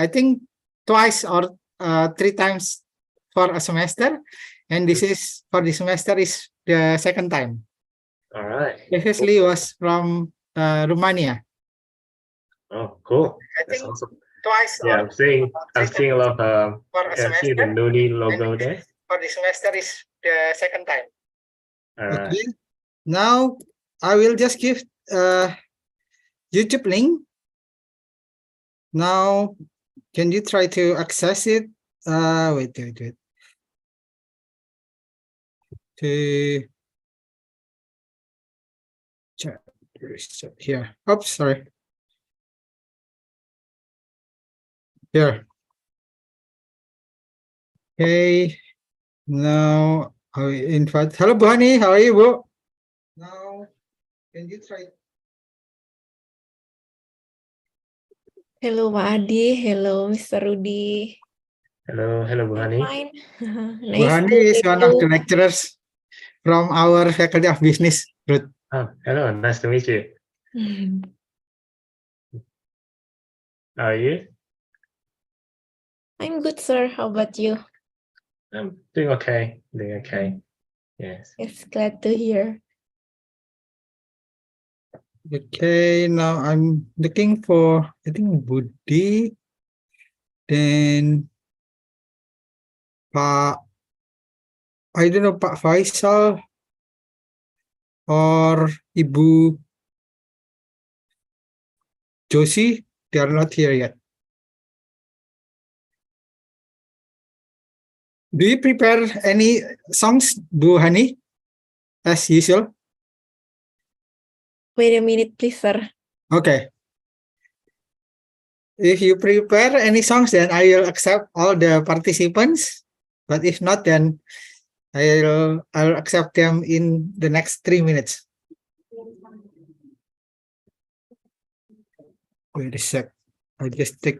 I think twice or 3 times for a semester, and this is for the semester is the second time. All right. Previously was from Romania. Oh, cool. I That's think awesome. twice. Yeah, I'm seeing a lot of for a I see the semester, Nuni logo there. for the semester is the second time. All right. Okay. Now I will just give YouTube link. Now, can you try to access it? Wait. To check here. Oops, sorry. Here. Okay. Now I invite. Hello, Bu Hani. How are you, Bu? Now, can you try? Hello, Pak Adi. Hello, Mr. Rudy. Hello, Bu I'm Hani. fine. Bu Nice Hani to is meet one of the you. lecturers from our Faculty of Business. Ruth. Oh, hello. Nice to meet you. How are you? I'm good, sir. How about you? I'm doing okay. Doing okay. Yes. Yes, glad to hear. Okay, now I'm looking for, I think, Budi, then Pak, I don't know, Pak Faisal or Ibu Josie. They are not here yet. Do you prepare any songs, Bu Hani, as usual? Wait a minute, please, sir. Okay. If you prepare any songs, then I will accept all the participants. But if not, then I'll accept them in the next 3 minutes. Wait a sec. I just take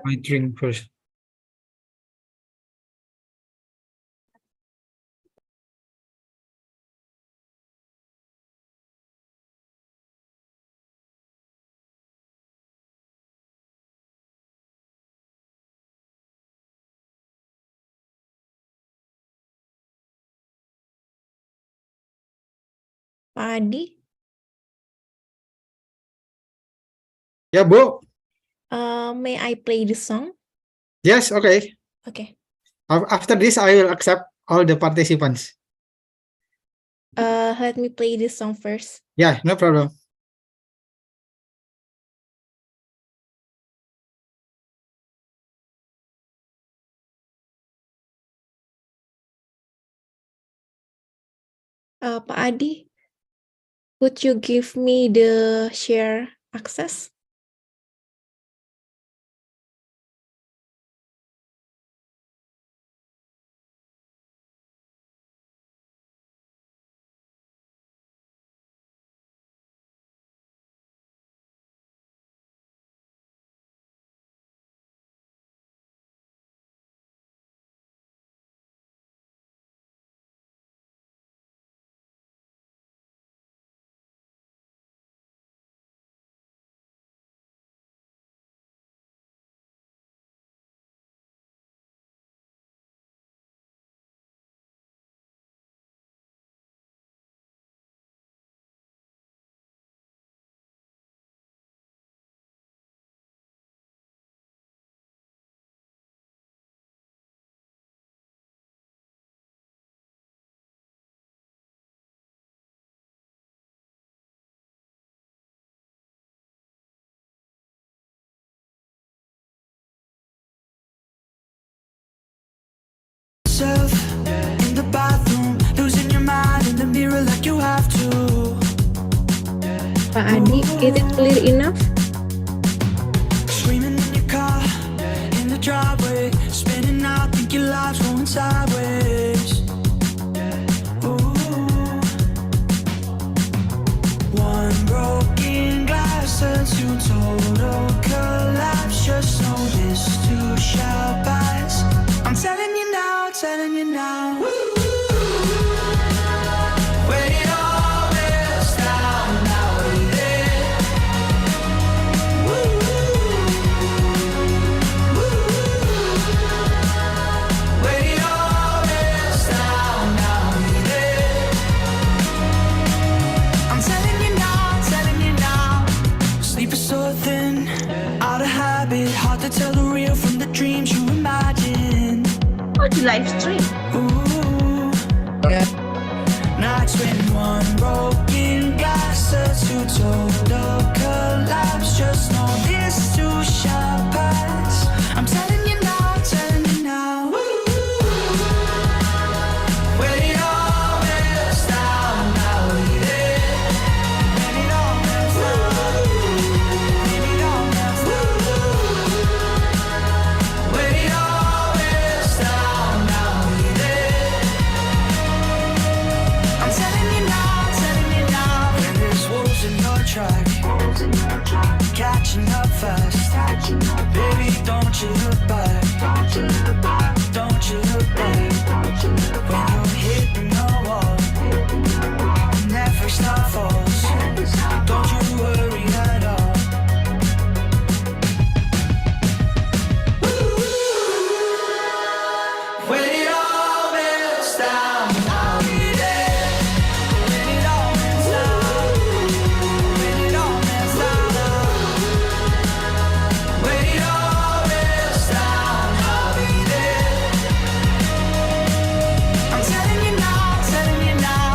my drink first. Pak Adi, Yeah, Bu. may I play the song? Yes, okay. Okay. After this, I will accept all the participants. Let me play this song first. Yeah, no problem. Pak Adi, would you give me the share access? In the bathroom, losing your mind in the mirror like you have to. Pak Adi, is it clear enough? Screaming in your car, in the driveway, spinning out, think your life's going sideways. Ooh. One broken glass turns to total collapse. Just know this too shall pass. I'm telling you now. When it all melts down, now we're there. habit. Hard to tell the real from the dreams you imagine. Watch live stream. Ooh. Nights when one broken glass turns to total collapse. Just know this too shall pass. I'm telling you now, telling you now. When it all melts down, I'll be there. When it all melts down, when it all melts down. When it all melts down, I'll be there. I'm telling you now, when there's wolves in your track, catching up fast. Baby, don't you look back, don't you look back. When you're hitting the wall, never stop falls. Don't you worry at all. When it all melts down, I'll be there. When it all melts down, when it all melts down. When it all melts down, I'll be there. I'm telling you now, telling you now.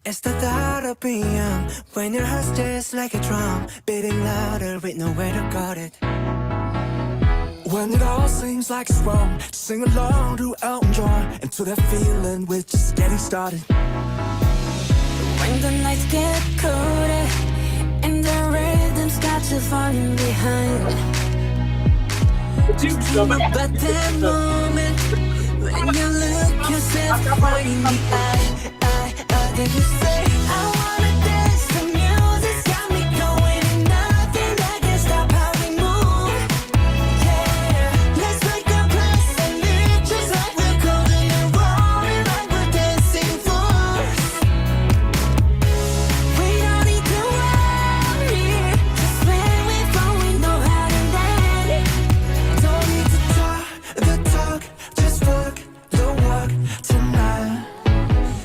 It's the thought of being young, when your heart's just like a drum, beating louder with nowhere to guard it. When it all seems like it's wrong, sing along to Elton John and to that feeling we're just getting started. When the nights get colder and the rhythm's got you falling behind. But that moment when you look yourself right in the eye, then you say, I wanna dance. The music's got me going and nothing that can stop how we move. Yeah, let's make a place and live just like we're golden and rolling like we're dancing fools. We don't need to worry, just when we fall we know how to land. Don't need to talk the talk, just walk the walk tonight.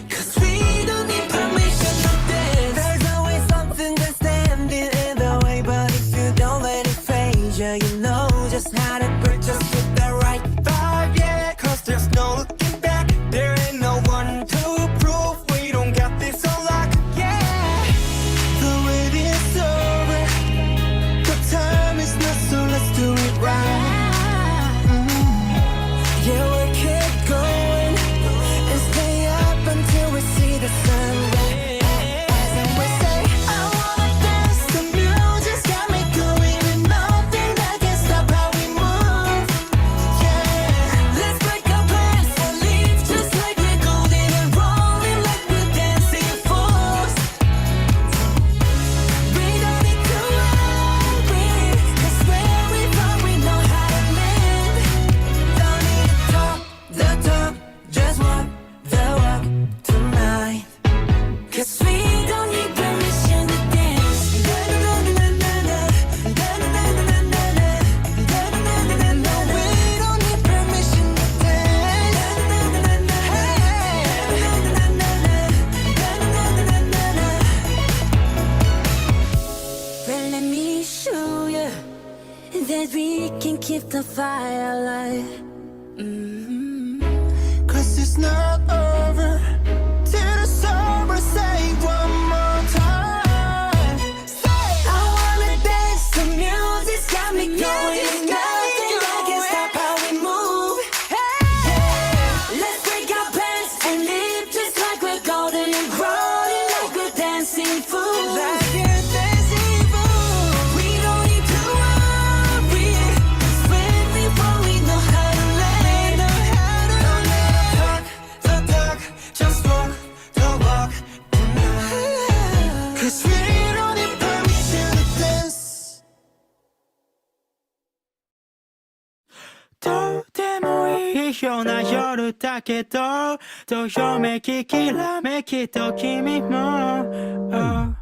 'Cause we don't need permission to dance. There's always something that's standing in the way, but if you don't let it phase you, you know just how to break. Just with the right vibe, yeah. 'Cause there's no looking back. There ain't no one to prove we don't got this on lock. Yeah, the wait is over. The time is not, so let's do it right. Yeah, we keep going and stay up until we see the sunrise. And we say, I wanna dance. The music's got me going and nothing that can stop how we move. Yeah, let's break our plans and leave just like we're golden and rolling like we're dancing fools. We don't need to worry, 'cause where we from we know how to land. Don't need to talk the talk, just walk the walk tonight. 'Cause we don't need permission to dance. Da-da-da-da-da-da. Da-da-da-da-da-da. Da-da-da-da-da-da. We don't need permission to dance. Da-da-da-da-da-da. Hey. Da-da-da-da-da-da. Well, let me show you that we can keep the fire alive. 'Cause it's not over till the summer. Say one more time. Say, I wanna dance. The music's got me going. Nothing that can stop how we move. Yeah, let's break our plans and live just like we're golden and rolling like we're dancing fools. Like we're dancing fools. We don't need to worry, 'cause when we fall we know how to land. Don't need to talk the talk, just walk the walk tonight. 'Cause we don't need permission to dance. どうでもいいような夜だけど、どよめききらめきと君も、oh.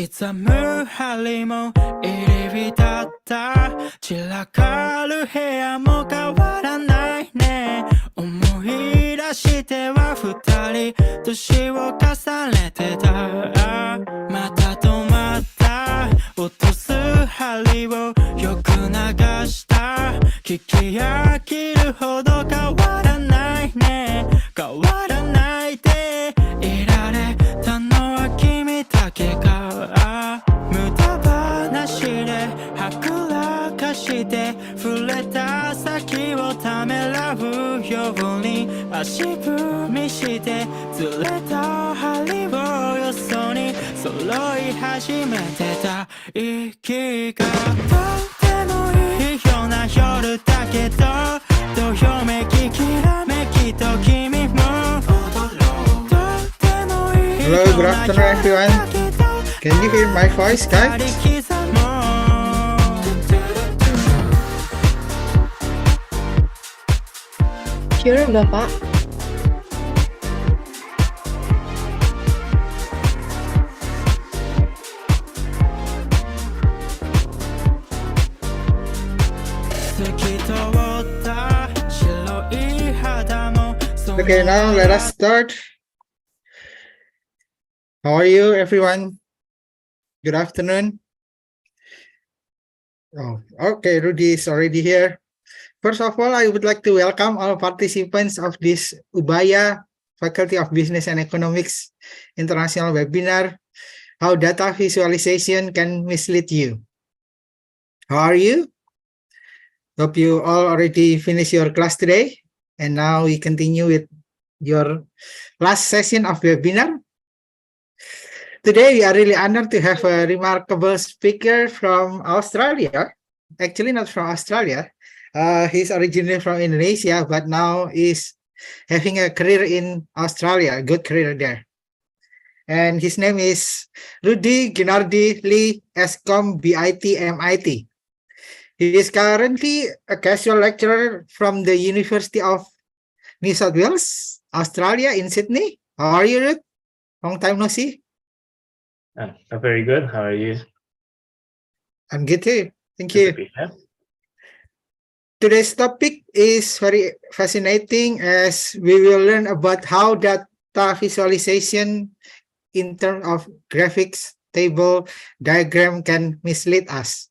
刻む針も入り浸った散らかる部屋も変わらないね思い出しては二人年を重ねてたまた止まった落とす針をよく流した聞き飽きるほど変わらないね変わらないでいられたのは君だけか無駄話ではぐらかして触れた先をためらうように足踏みしてずれた針をよそに揃い始めてた息がとってもいいような夜だけどどよめききらめきと君も Hello, good afternoon, everyone. Can you hear my voice, guys? Sure, Bapak. Okay, now let us start. How are you, everyone? Good afternoon. Oh, okay, Rudy is already here. First of all, I would like to welcome all participants of this Ubaya Faculty of Business and Economics International Webinar, How Data Visualization Can Mislead You. How are you? Hope you all already finished your class today. And now we continue with your last session of webinar. Today, we are really honored to have a remarkable speaker from Australia. Actually, not from Australia. He's originally from Indonesia, but now is having a career in Australia, a good career there. And his name is Rudy Ginardi Lee, Escom BIT MIT. He is currently a casual lecturer from the University of New South Wales, Australia, in Sydney. How are you, Ruth? Long time no see. I'm very good. How are you? I'm good too. Thank Good you. to be here. Today's topic is very fascinating as we will learn about how data visualization in terms of graphics, table, diagram can mislead us.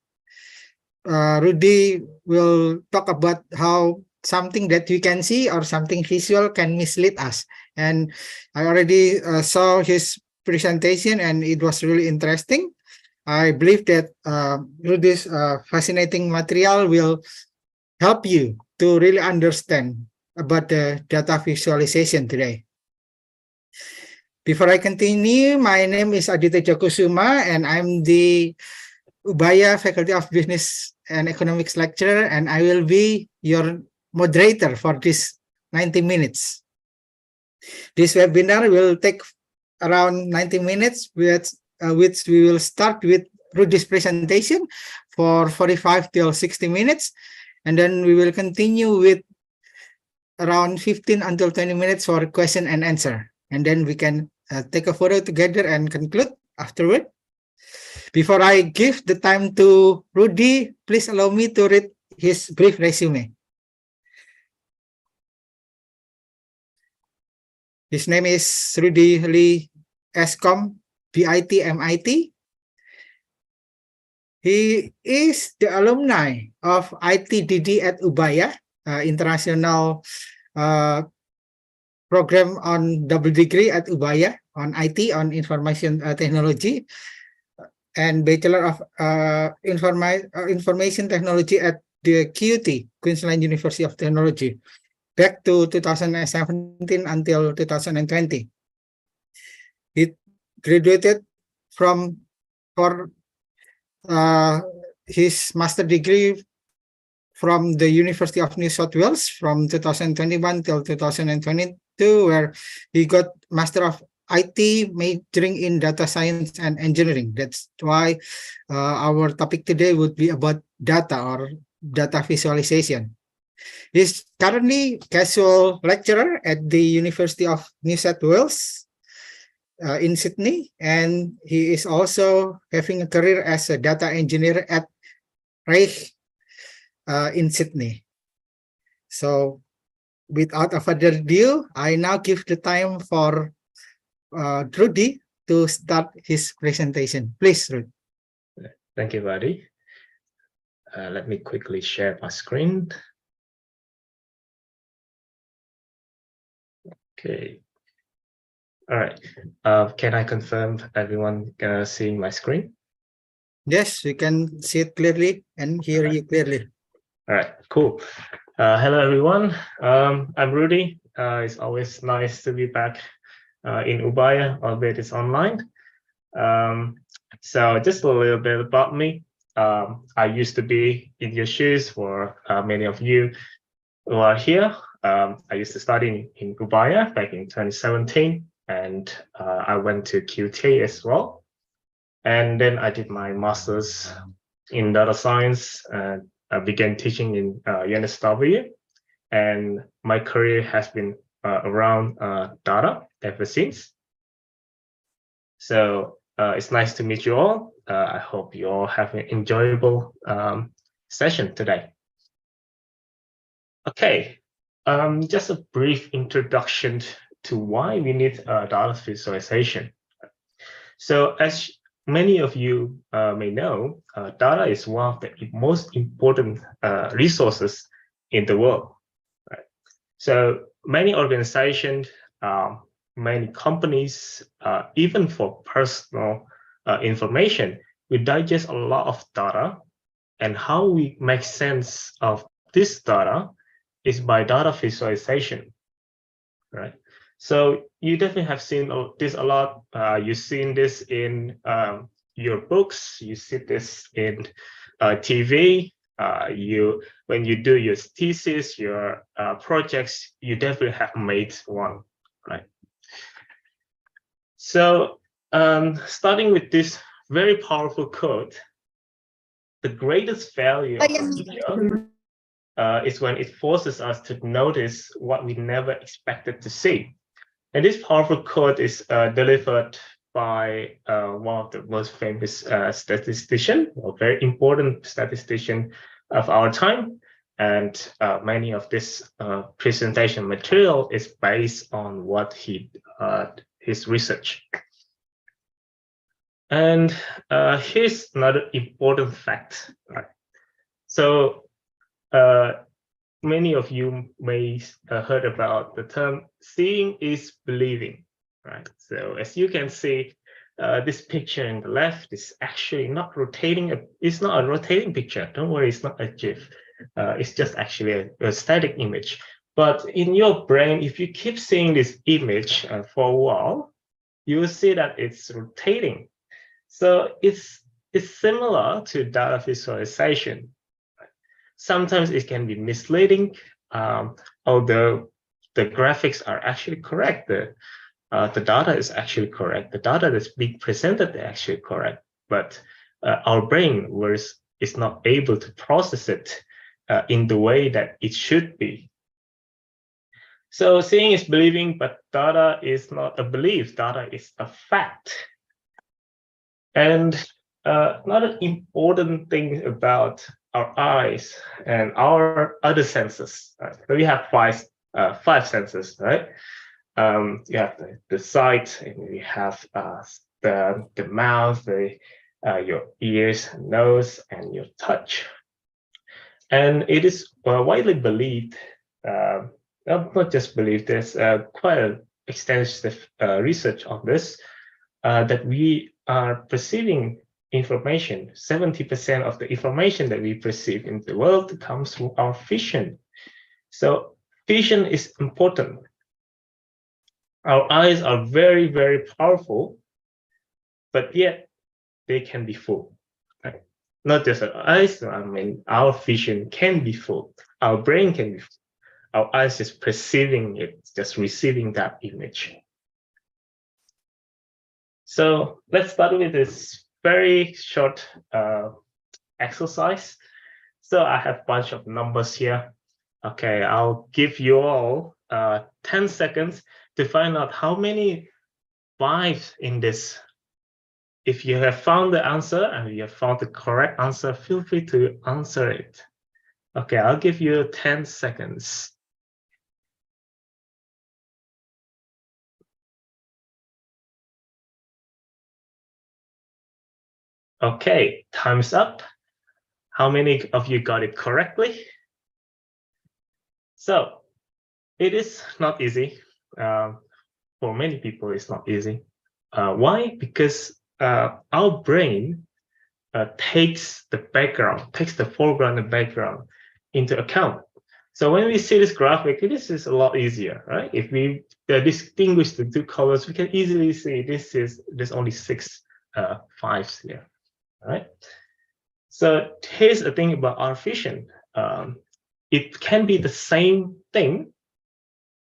Rudy will talk about how something that we can see or something visual can mislead us. And I already saw his presentation and it was really interesting. I believe that Rudy's fascinating material will help you to really understand about the data visualization today. Before I continue, my name is Aditya Jokusuma and I'm the Ubaya Faculty of Business and Economics lecturer, and I will be your moderator for this 90 minutes. This webinar will take around 90 minutes, which we will start with Rudy's presentation for 45 till 60 minutes, and then we will continue with around 15 until 20 minutes for question and answer, and then we can take a photo together and conclude afterward. Before I give the time to Rudy, please allow me to read his brief resume. His name is Rudy Lee Escom, BIT MIT. He is the alumni of ITDD at Ubaya, international program on double degree at Ubaya on IT, on information technology, and Bachelor of Information Technology at the QUT, Queensland University of Technology, back to 2017 until 2020. He graduated for his master degree from the University of New South Wales from 2021 till 2022, where he got Master of IT majoring in data science and engineering. That's why our topic today would be about data or data visualization. He's currently casual lecturer at the University of New South Wales. in Sydney, and he is also having a career as a data engineer at Reich in Sydney. So without a further ado, I now give the time for Rudy to start his presentation. Please, Rudy. Thank you, buddy. Let me quickly share my screen. Okay. All right. Can I confirm everyone seeing my screen? Yes, we can see it clearly and hear you clearly. All right, cool. Hello, everyone. I'm Rudy. It's always nice to be back in Ubaya, albeit it's online. So just a little bit about me. I used to be in your shoes for many of you who are here. I used to study in Ubaya back in 2017, and I went to QT as well. And then I did my master's in data science, and I began teaching in UNSW. And my career has been around data ever since. So it's nice to meet you all. I hope you all have an enjoyable session today. Okay, just a brief introduction to why we need data visualization. So as many of you may know, data is one of the most important resources in the world. Right? So many organizations, many companies, even for personal information, we digest a lot of data, and how we make sense of this data is by data visualization, right? So you definitely have seen this a lot. You've seen this in your books. You see this in TV. When you do your thesis, your projects, you definitely have made one, right? So starting with this very powerful quote, the greatest value of a video is when it forces us to notice what we never expected to see. And this powerful quote is delivered by one of the most famous statistician, or very important statistician of our time. And many of this presentation material is based on what his research. And here's another important fact. Right? So many of you may heard about the term seeing is believing, right? So as you can see, this picture in the left is actually not rotating. It's not a rotating picture. Don't worry, it's not a GIF. It's just actually a static image. But in your brain, if you keep seeing this image for a while, you will see that it's rotating. So it's similar to data visualization. Sometimes it can be misleading, although the graphics are actually correct. The data is actually correct. The data that's being presented is actually correct, but our brain is not able to process it in the way that it should be. So seeing is believing, but data is not a belief. Data is a fact. And another important thing about our eyes and our other senses. Right? So we have five senses, right? You have the sight, and we have the mouth, your ears, nose, and your touch. And it is widely believed, not just believed, there's quite an extensive research on this, that we are perceiving information. 70% of the information that we perceive in the world comes from our vision. So vision is important. Our eyes are very, very powerful, but yet they can be fooled. Right? Not just our eyes, I mean, our vision can be fooled. Our brain can be fooled. Our eyes is perceiving it, just receiving that image. So let's start with this very short exercise. So I have a bunch of numbers here. Okay, I'll give you all 10 seconds to find out how many 5 in this. If you have found the answer and you have found the correct answer, feel free to answer it. Okay, I'll give you 10 seconds. Okay, time's up. How many of you got it correctly? So it is not easy. For many people, it's not easy. Why? Because our brain takes the background, takes the foreground and background into account. So when we see this graphic, this is a lot easier, right? If we distinguish the two colors, we can easily see there's only 6 5s here, right? So here's the thing about our vision. It can be the same thing,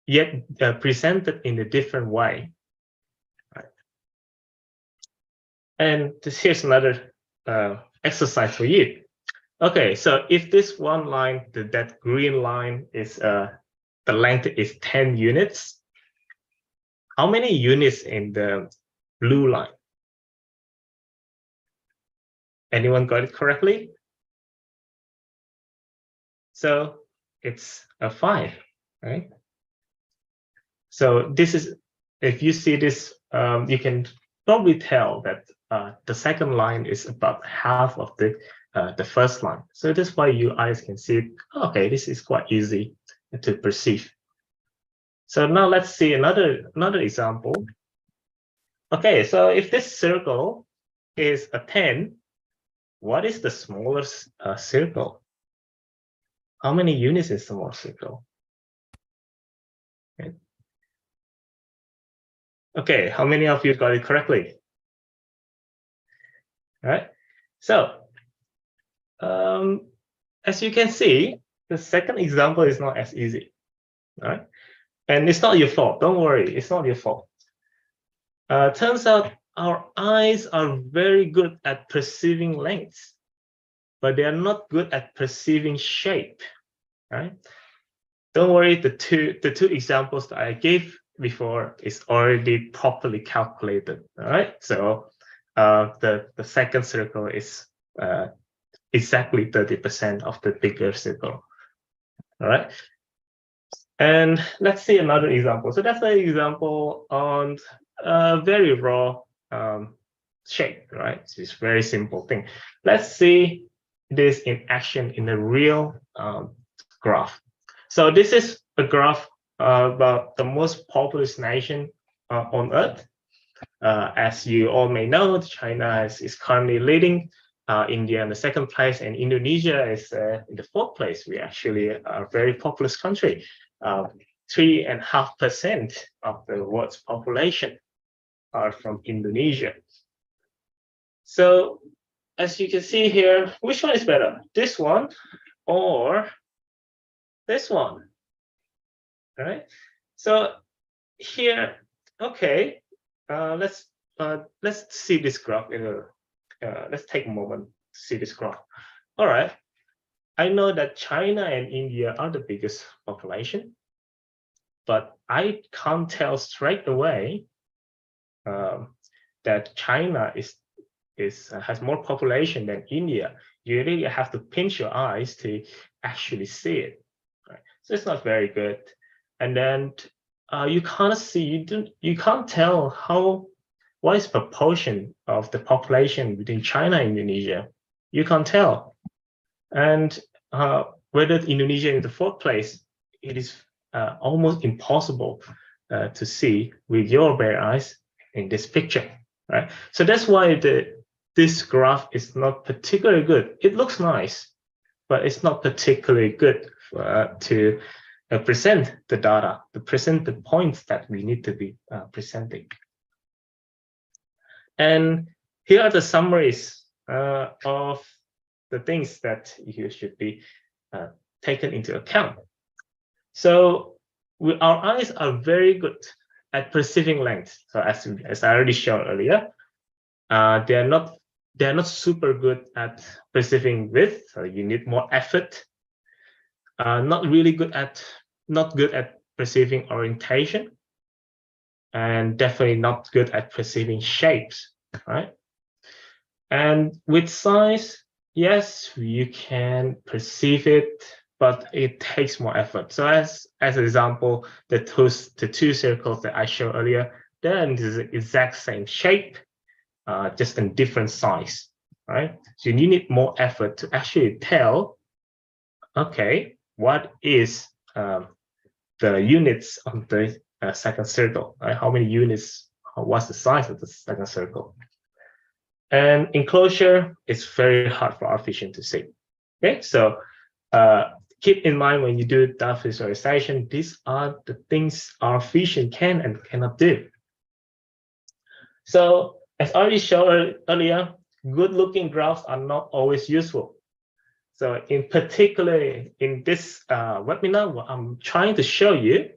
yet presented in a different way. Right? And here's another exercise for you. Okay, so if this one line, that green line is the length is 10 units, how many units in the blue line? Anyone got it correctly? So it's a 5, right? So this is, if you see this, you can probably tell that the second line is about half of the first line. So that's why you eyes can see it. Okay, this is quite easy to perceive. So now let's see another example. Okay, so if this circle is a 10, what is the smallest circle? How many units is the small circle? Okay. Okay, how many of you got it correctly? All right. So as you can see, the second example is not as easy. All right. And it's not your fault. Don't worry. It's not your fault. Turns out our eyes are very good at perceiving length, but they are not good at perceiving shape. Right? Don't worry. The two examples that I gave before is already properly calculated. All right. So the second circle is exactly 30% of the bigger circle. All right. And let's see another example. So that's an example on a very raw shape, right? It's a very simple thing. Let's see this in action in a real graph. So this is a graph about the most populous nation on Earth. As you all may know, China is currently leading, India in the second place, and Indonesia is in the 4th place. We actually are a very populous country. 3.5% of the world's population are from Indonesia. So as you can see here, which one is better? This one or this one? All right. So here, okay, let's see this graph in a let's take a moment to see this graph. All right. I know that China and India are the biggest population, but I can't tell straight away that China has more population than India. You really have to pinch your eyes to actually see it. Right? So it's not very good. And then you can't see, you can't tell what is proportion of the population between China and Indonesia. You can't tell. And whether Indonesia is in the 4th place, it is almost impossible to see with your bare eyes in this picture, right? So that's why this graph is not particularly good. It looks nice, but it's not particularly good to present the data, to present the points that we need to be presenting. And here are the summaries of the things that you should be taken into account. So our eyes are very good at perceiving length. So as I already showed earlier, they are not super good at perceiving width. So you need more effort. Not good at perceiving orientation. and definitely not good at perceiving shapes, right? And with size, yes, you can perceive it, but it takes more effort. So as an example, the two circles that I showed earlier, they're in the exact same shape, just in different size, right? So you need more effort to actually tell, okay, what is the units of the second circle, right? How many units, what's the size of the second circle? And enclosure is very hard for our vision to see. Okay, so keep in mind when you do data visualization, these are the things our vision can and cannot do. So as already shown earlier, good-looking graphs are not always useful. So in particular, in this webinar, what I'm trying to show you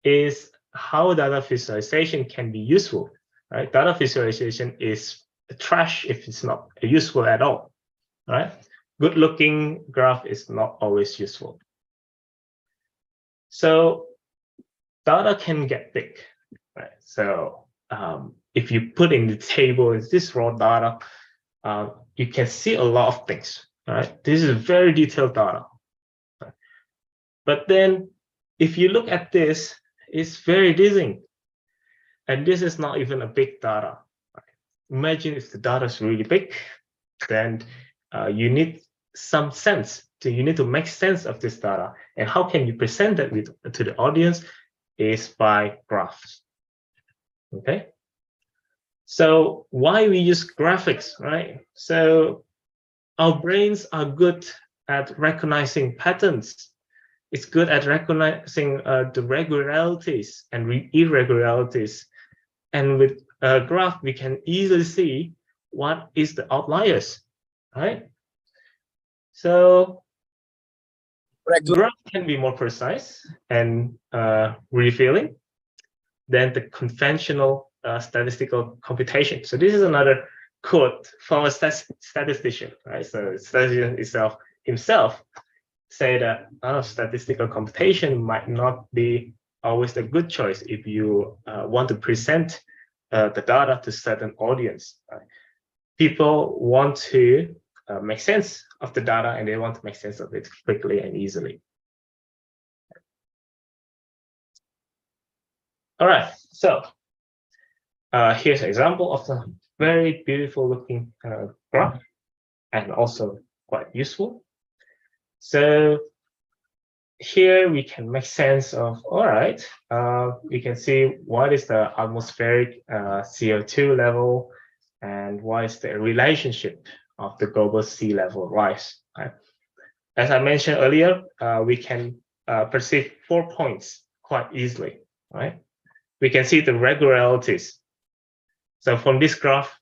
is how data visualization can be useful, right? Data visualization is trash if it's not useful at all, right? Good looking graph is not always useful. So data can get big, right? So if you put in the table is this raw data, you can see a lot of things, right? This is very detailed data. Right? But then if you look at this, it's very dizzying. And this is not even a big data. Imagine if the data is really big, then you need some sense. You need to make sense of this data. And how can you present that to the audience is by graphs. Okay. So why we use graphics, right? So our brains are good at recognizing patterns. It's good at recognizing the regularities and irregularities. And with a graph, we can easily see what is the outliers, right? So graph can be more precise and revealing than the conventional statistical computation. So this is another quote from a statistician, right? So statistician himself say that statistical computation might not be always a good choice if you want to present the data to certain audience. Right? People want to make sense of the data and they want to make sense of it quickly and easily. All right, so here's an example of a very beautiful looking graph and also quite useful. So here we can make sense of, all right, we can see what is the atmospheric CO2 level and what is the relationship of the global sea level rise. Right? As I mentioned earlier, we can perceive 4 points quite easily, right? We can see the regularities. So from this graph,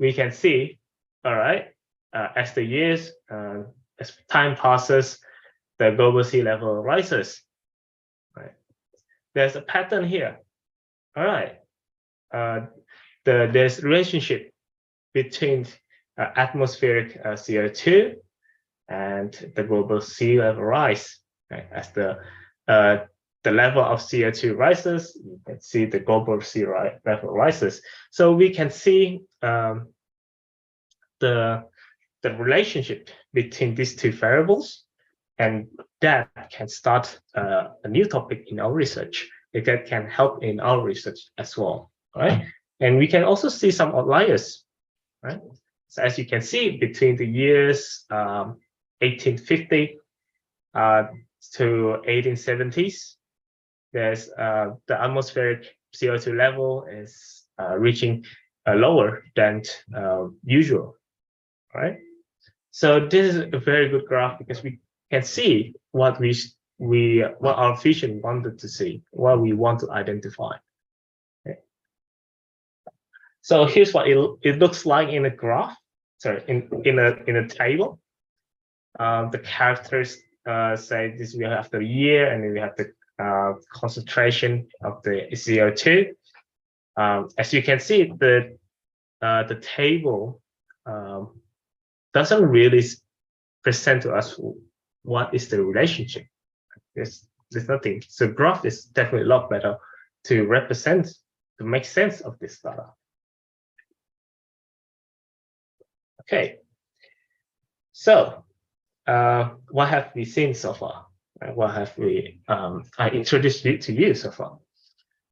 we can see, all right, as the years, as time passes, the global sea level rises. Right? There's a pattern here. All right. There's a relationship between atmospheric CO2 and the global sea level rise. Right? As the level of CO2 rises, you can see the global sea level rises. So we can see the relationship between these two variables, and that can start a new topic in our research. That can help in our research as well, right? And we can also see some outliers, right? So as you can see, between the years 1850 to 1870s, there's the atmospheric CO2 level is reaching lower than usual, right? So this is a very good graph because we can see what what our vision wanted to see, what we want to identify. Okay. So here's what it looks like in a graph. Sorry, in a table. The characters say this we have the year, and then we have the concentration of the CO2. As you can see, the table doesn't really present to us what is the relationship. There's nothing. So graph is definitely a lot better to represent, to make sense of this data. Okay, so what have we seen so far? What have we I introduced you to you so far?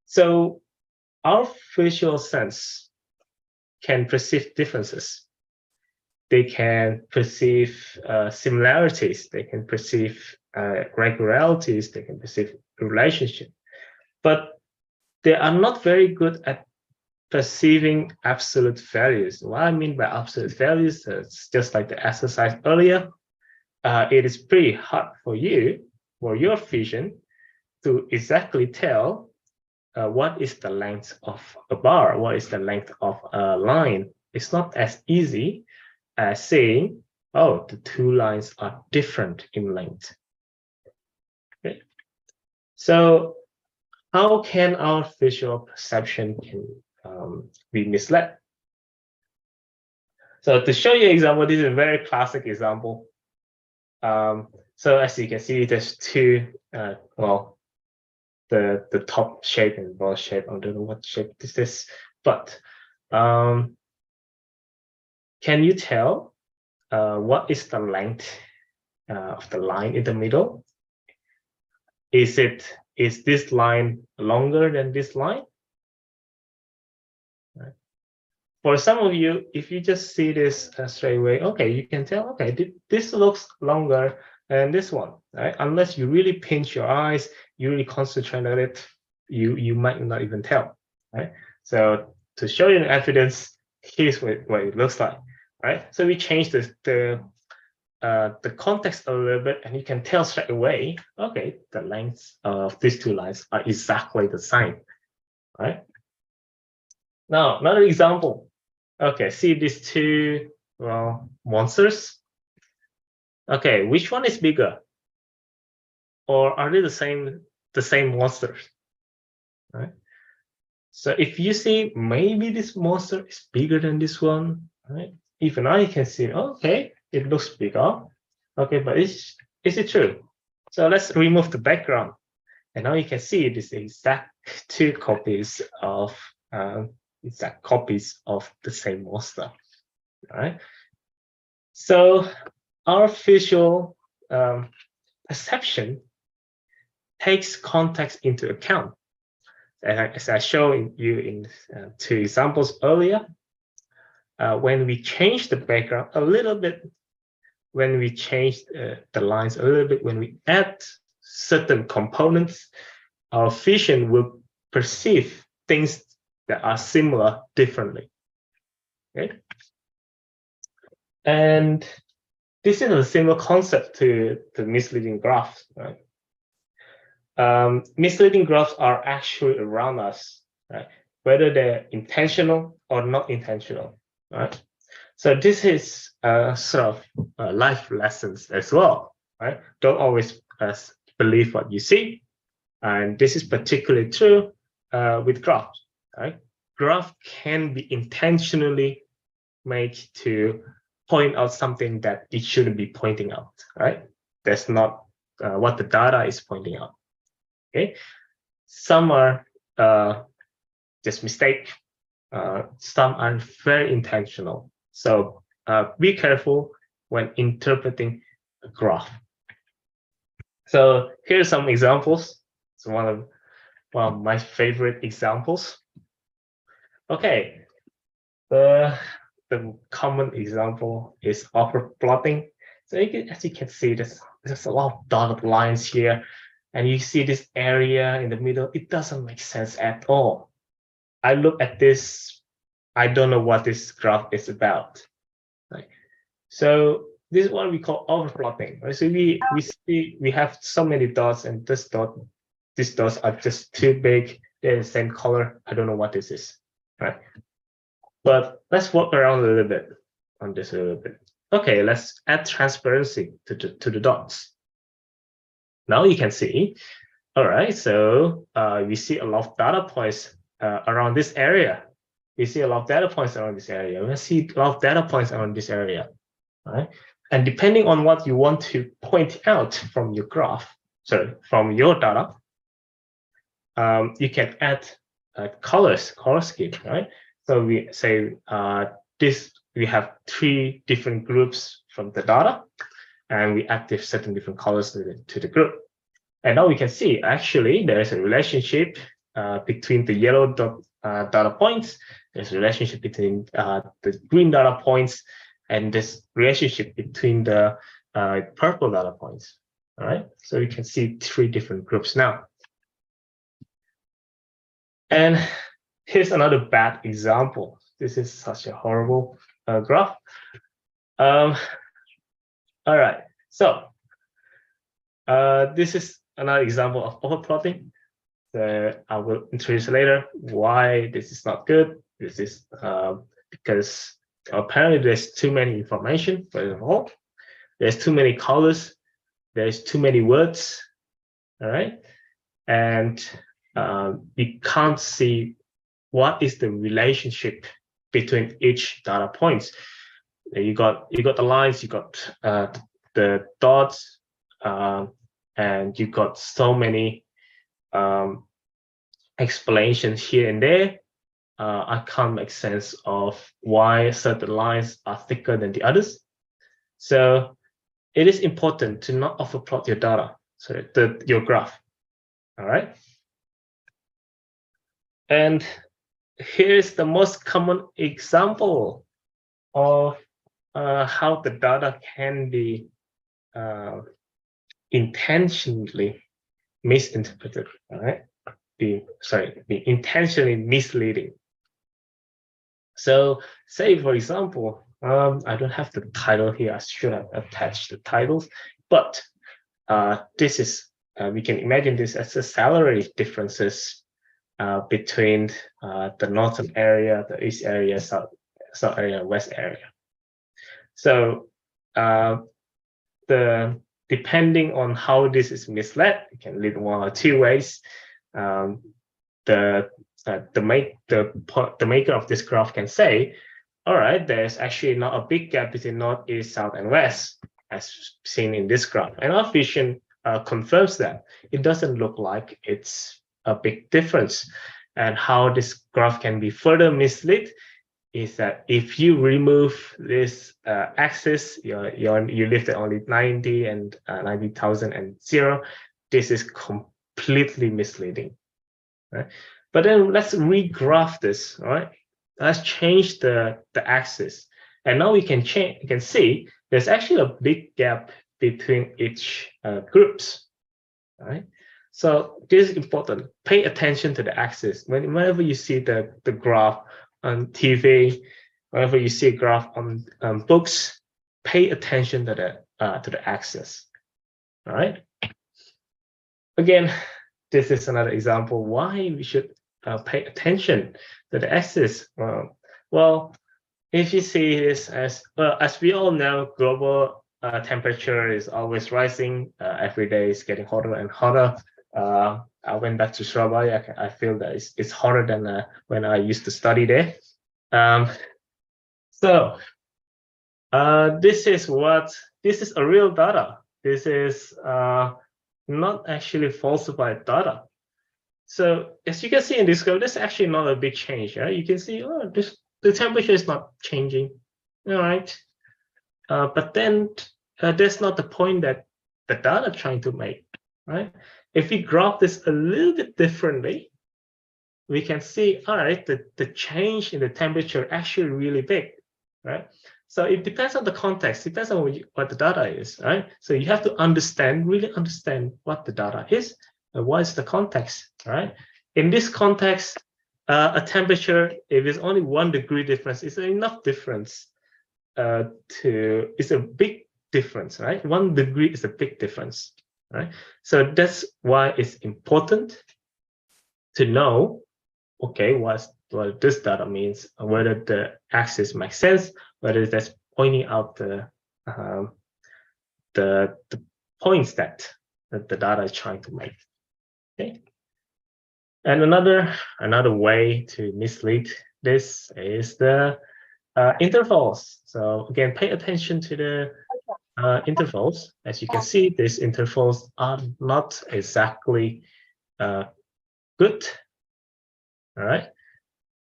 So our visual sense can perceive differences. They can perceive similarities. They can perceive regularities. They can perceive relationship, but they are not very good at perceiving absolute values. What I mean by absolute values is just like the exercise earlier. It is pretty hard for you, for your vision, to exactly tell what is the length of a bar, what is the length of a line. It's not as easy as saying, oh, the two lines are different in length. Okay. So how can our visual perception be misled? So to show you an example, this is a very classic example. So as you can see, there's two, well, the top shape and bottom shape. I don't know what shape this is, but can you tell what is the length of the line in the middle? Is this line longer than this line? Right. For some of you, if you just see this straight away, okay, you can tell, okay, this looks longer than this one, right? Unless you really pinch your eyes, you really concentrate on it, you might not even tell, right? So to show you the evidence, here's what it looks like, right? So we change the context a little bit, and you can tell straight away, okay, the lengths of these two lines are exactly the same, right? Now, another example. Okay, see these two, well, monsters. Okay, which one is bigger? Or are they the same monsters? Right? So if you see maybe this monster is bigger than this one, right? Even I can see, okay, it looks bigger. Okay, but is it true? So let's remove the background. And now you can see this exact two copies of the same monster. All right. So our visual perception takes context into account. As I showed you in two examples earlier, when we change the background a little bit, when we change the lines a little bit, when we add certain components, our vision will perceive things that are similar differently. Okay? And this is a similar concept to misleading graphs, right? Misleading graphs are actually around us, right? Whether they're intentional or not intentional, right? So this is sort of life lessons as well, right? Don't always believe what you see, and this is particularly true with graphs, right? Graph can be intentionally made to point out something that it shouldn't be pointing out, right? That's not what the data is pointing out. Okay, some are just mistake. Some are very intentional. So be careful when interpreting a graph. So here's some examples. It's one of my favorite examples. Okay, the common example is overplotting. So as you can see, there's a lot of dotted lines here, and you see this area in the middle. It doesn't make sense at all. I look at this, I don't know what this graph is about. Right? So this is what we call overplotting. Right? So we have so many dots, and these dots are just too big. They're the same color. I don't know what this is. Right? But let's walk around a little bit on this a little bit. Okay, let's add transparency to the dots. Now you can see, all right, so we see a lot of data points around this area. We see a lot of data points around this area. We see a lot of data points around this area, right? And depending on what you want to point out from your graph, sorry, from your data, you can add color scheme, right? So we say we have 3 different groups from the data, and we add certain different colors to the group. And now we can see actually there is a relationship between the yellow data points. There's a relationship between the green data points, and this relationship between the purple data points. All right, so you can see 3 different groups now. And here's another bad example. This is such a horrible graph. All right, so this is another example of overplotting. So I will introduce later why this is not good. This is because apparently there's too many information. First of all, there's too many colors. There's too many words. All right, and you can't see what is the relationship between each data points. You got the lines, you got the dots, and you got so many explanations here and there. I can't make sense of why certain lines are thicker than the others. So it is important to not overplot your data, so your graph. All right. And here's the most common example of how the data can be intentionally misinterpreted. All right, be intentionally misleading. So say, for example, I don't have the title here. I should have attached the titles, but this is we can imagine this as the salary differences between the northern area, the east area, south area, west area. So depending on how this is misled, it can lead 1 or 2 ways. The maker of this graph can say, all right, there's actually not a big gap between north, east, south, and west, as seen in this graph. And our vision confirms that. It doesn't look like it's a big difference. And how this graph can be further misled is that if you remove this axis, you left it only 90 and 90,000 and 0, this is completely misleading. Right? But then let's regraph this. All right, let's change the axis, and now we can see there's actually a big gap between each groups. All right. So this is important. Pay attention to the axis. Whenever you see the graph on TV, whenever you see a graph on books, pay attention to the axis. All right. Again, this is another example why we should pay attention to the axis. Well, if you see this as we all know, global temperature is always rising. Every day is getting hotter and hotter. I went back to Surabaya. I feel that it's hotter than when I used to study there. So this is a real data. This is not actually falsified data. So as you can see in this graph, this is actually not a big change. Right? You can see, the temperature is not changing. All right, but then that's not the point that the data trying to make. Right? If we graph this a little bit differently, we can see, all right, the change in the temperature actually really big, right? So it depends on the context, depends on what the data is, right? So you have to really understand what the data is and what is the context, right? In this context, a temperature, if it's only 1 degree difference, it's enough difference it's a big difference, right? 1 degree is a big difference, right? So that's why it's important to know, okay, what this data means, whether the axis makes sense, whether that's pointing out the points that the data is trying to make. Okay. And another way to mislead this is the intervals. So again, pay attention to the intervals. As you can see, these intervals are not exactly good. All right.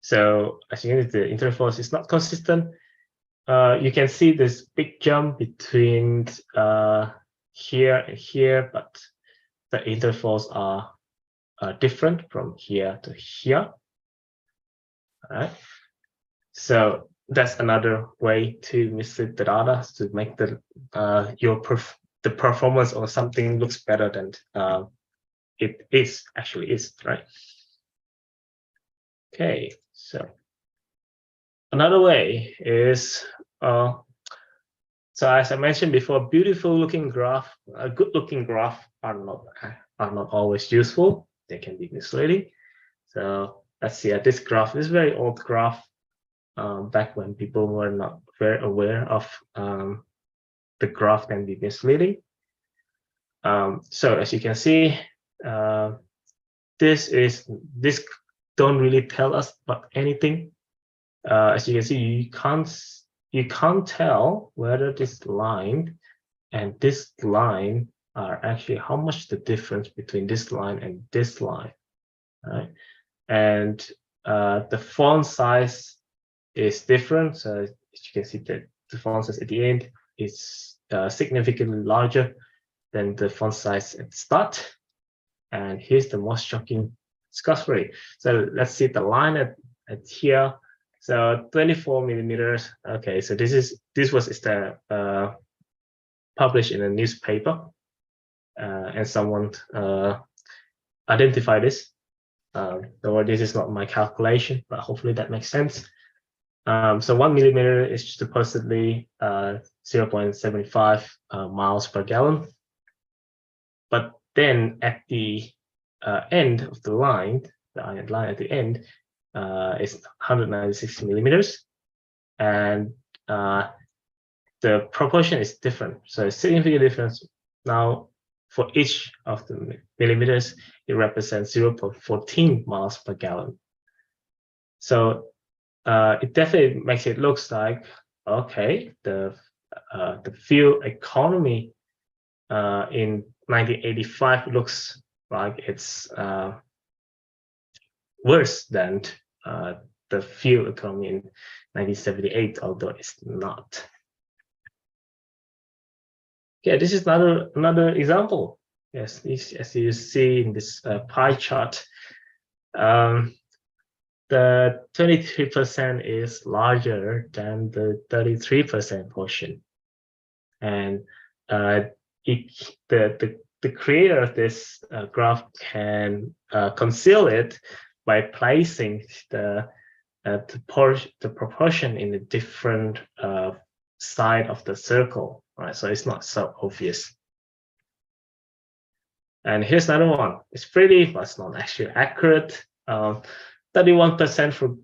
So as you can see, the intervals is not consistent. You can see this big jump between here and here, but the intervals are different from here to here. All right. So that's another way to mislead the data, to make the the performance or something looks better than it actually is, right? Okay, so another way is so as I mentioned before, beautiful looking graph, a good looking graph are not always useful. They can be misleading. So let's see, this graph is very old graph, back when people were not very aware of the graph can be misleading. So as you can see, this don't really tell us about anything. As you can see, you can't tell whether this line and this line are actually how much the difference between this line and this line, right? And the font size is different. So as you can see that the font size at the end is significantly larger than the font size at the start. And here's the most shocking discovery. So let's see the line at here. So 24 millimeters. Okay, so this was published in a newspaper, and someone identified this. Though this is not my calculation, but hopefully that makes sense. So 1 millimeter is supposedly 0.75 miles per gallon. But then at the end of the line, the iron line at the end is 196 millimeters, and the proportion is different. So it's significant difference. Now, for each of the millimeters, it represents 0.14 miles per gallon. So it definitely makes it looks like, okay, the fuel economy in 1985 looks like it's worse than the fuel economy in 1978, although it's not. Okay, this is another example. Yes, as you see in this pie chart, the 23% is larger than the 33% portion, and the creator of this graph can conceal it by placing the proportion in a different side of the circle, right? So it's not so obvious. And here's another one. It's pretty, but it's not actually accurate. 31% for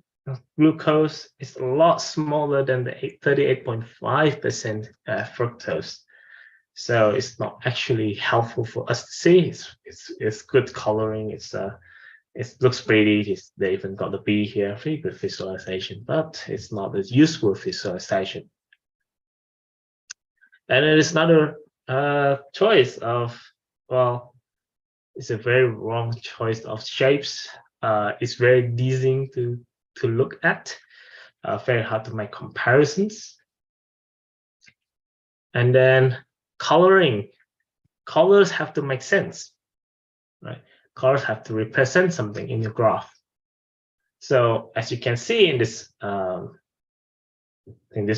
glucose is a lot smaller than the 38.5% fructose. So it's not actually helpful for us to see. It's good coloring. It looks pretty. They even got the B here, pretty good visualization, but it's not as useful visualization. And it is another choice of, well, it's a very wrong choice of shapes. It's very dizzying to look at. Very hard to make comparisons. And then coloring. Colors have to make sense, right? Colors have to represent something in your graph. So as you can see in this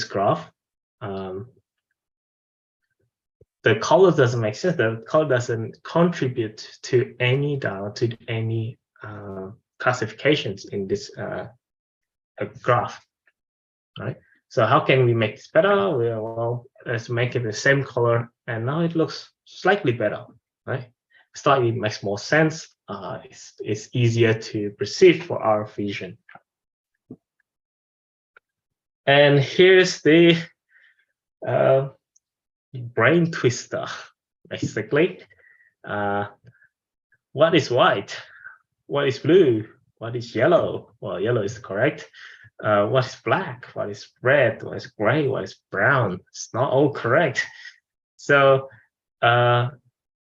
graph, the color doesn't make sense. The color doesn't contribute to any data, to any classifications in this graph, right? So how can we make this better? Well, let's make it the same color, and now it looks slightly better, right? Slightly makes more sense. It's easier to perceive for our vision. And here's the brain twister, basically. What is white? What is blue? What is yellow? Well, yellow is correct. What is black? What is red? What is gray? What is brown? It's not all correct. So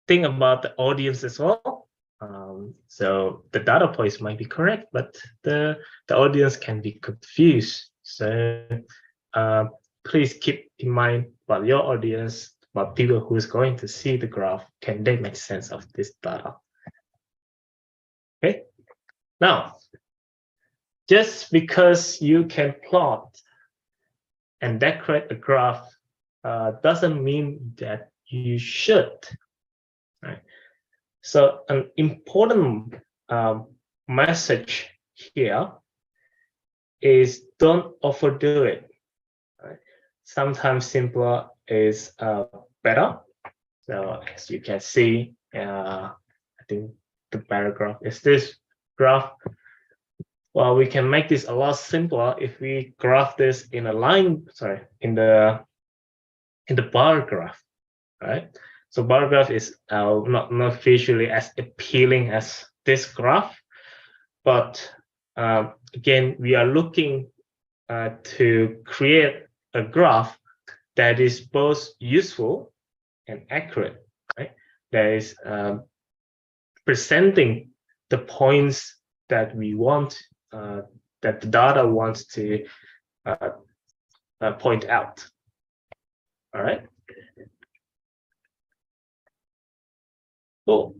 think about the audience as well. So the data points might be correct, but the audience can be confused. So please keep in mind about your audience, about people who is going to see the graph. Can they make sense of this data? Okay. Now, just because you can plot and decorate a graph doesn't mean that you should. Right? So an important message here is don't overdo it. Right? Sometimes simpler is better. So as you can see, I think the better graph is this graph. Well, we can make this a lot simpler if we graph this in a line, sorry, in the bar graph, right? So bar graph is not visually as appealing as this graph, but again, we are looking to create a graph that is both useful and accurate, right? That is presenting the points that we want, that the data wants to point out. All right. Cool.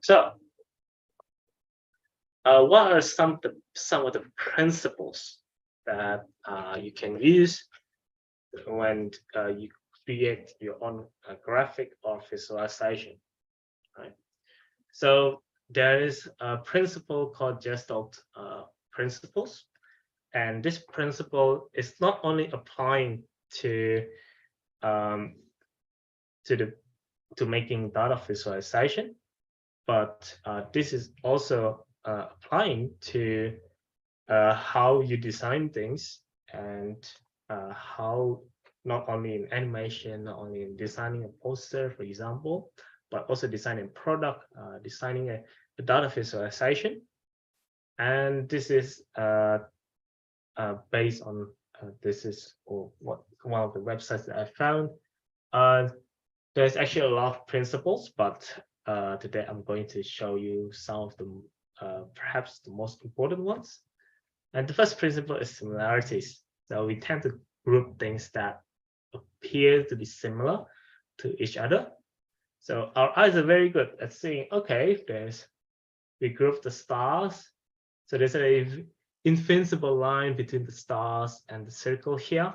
So, what are some of the principles that you can use when you create your own graphic or visualization? Right. So there is a principle called Gestalt principles, and this principle is not only applying to making data visualization, but this is also applying to how you design things, and how not only in animation, not only in designing a poster, for example, but also designing product, designing a data visualization. And this is based on this is one of the websites that I found. There's actually a lot of principles, but today I'm going to show you some of them, perhaps the most important ones. And the first principle is similarities. So we tend to group things that appear to be similar to each other. So our eyes are very good at seeing, okay, we group the stars. So there's an invincible line between the stars and the circle here.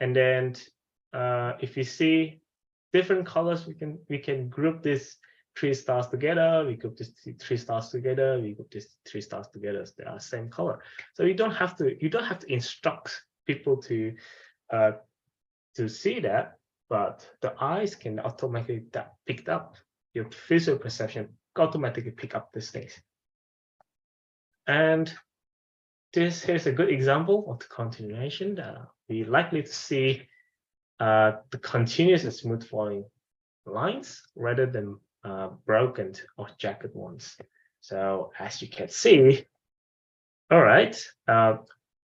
And then if you see different colors, we can group these 3 stars together. We group these 3 stars together. We group these 3 stars together. So they are same color. So you don't have to instruct people to see that, but the eyes can automatically pick up. Your visual perception automatically pick up these things. And here's a good example of the continuation that we're likely to see the continuous and smooth falling lines rather than broken or jagged ones. So as you can see, all right,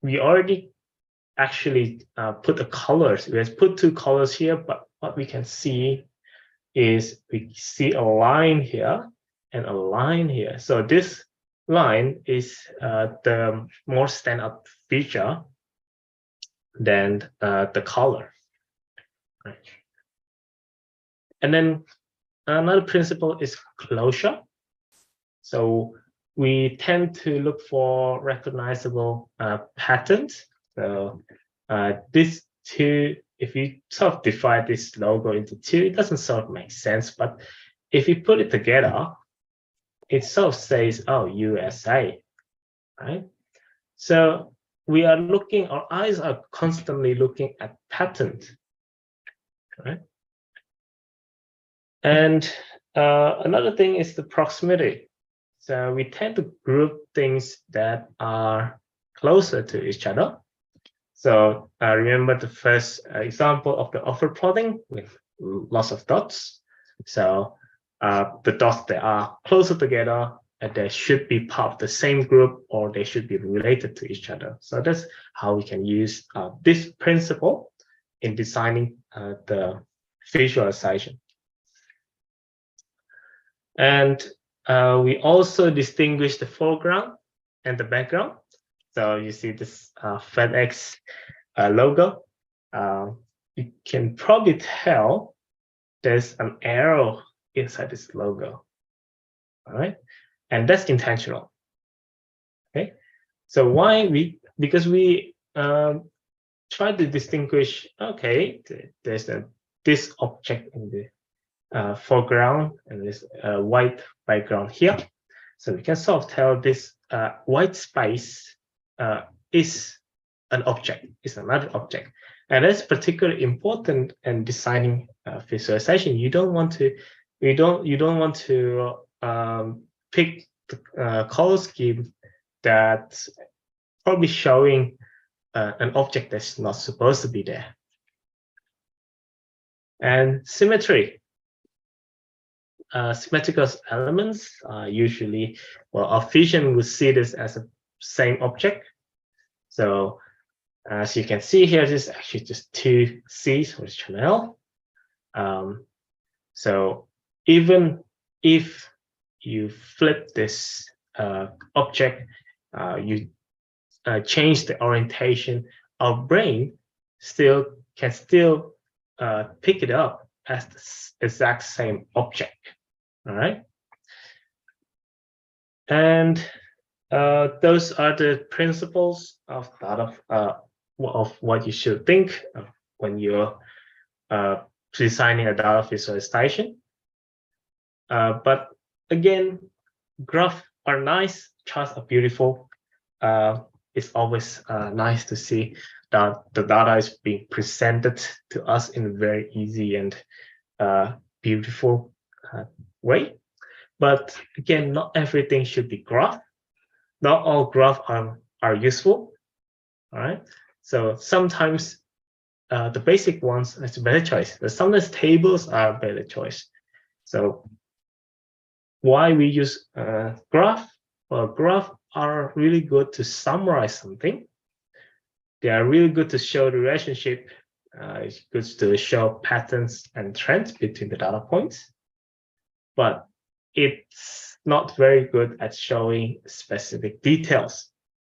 we already actually put the colors. We have put 2 colors here, but what we can see is we see a line here and a line here. So this line is the more standout feature than the color. Right. And then another principle is closure. So we tend to look for recognizable patterns. So these 2, if you sort of divide this logo into 2, it doesn't sort of make sense. But if you put it together, it sort of says, oh, USA, right? So we are looking, our eyes are constantly looking at patterns, right? And another thing is the proximity. So we tend to group things that are closer to each other. So remember the first example of the overplotting with lots of dots. So the dots that are closer together, and they should be part of the same group, or they should be related to each other. So that's how we can use this principle in designing the visualization. And we also distinguish the foreground and the background. So you see this FedEx logo. You can probably tell there's an arrow inside this logo. All right, and that's intentional. Okay, so why because we try to distinguish. Okay, there's this object in the foreground and this white background here. So we can sort of tell this white space is an object, is another object. And that's particularly important in designing visualization. You don't want to pick the color scheme that's probably showing an object that's not supposed to be there. And symmetry. Symmetrical elements are usually, well, our vision would see this as a same object. So as you can see here, this is actually just two C's for Chanel. So even if you flip this object, you change the orientation, our brain can still pick it up as the exact same object. All right. And those are the principles of what you should think when you're designing a data visualization. But again, graphs are nice, charts are beautiful. It's always nice to see that the data is being presented to us in a very easy and beautiful way. But again, not everything should be graph. Not all graphs are useful. All right. So sometimes the basic ones is a better choice, but sometimes tables are a better choice. So why we use graph? Well, graphs are really good to summarize something. They are really good to show the relationship. It's good to show patterns and trends between the data points, but it's not very good at showing specific details,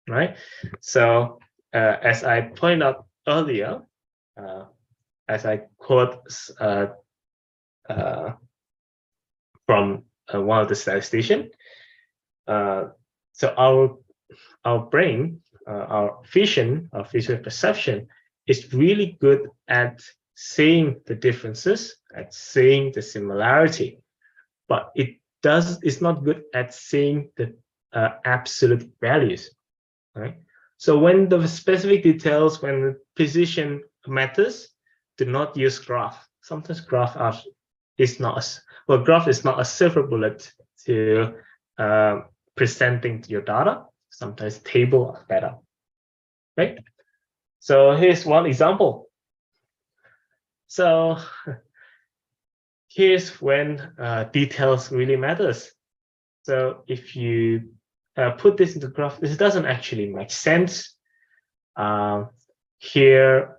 right? So as I pointed out earlier, as I quote from one of the statisticians, so our brain, our vision, our visual perception is really good at seeing the differences, at seeing the similarity, but it's not good at seeing the absolute values, right? So when the specific details, when the precision matters, do not use graph. Sometimes graph is not a silver bullet to presenting your data. Sometimes table are better, right? So here's one example. So here's when details really matters. So if you put this into graph, this doesn't actually make sense. Here,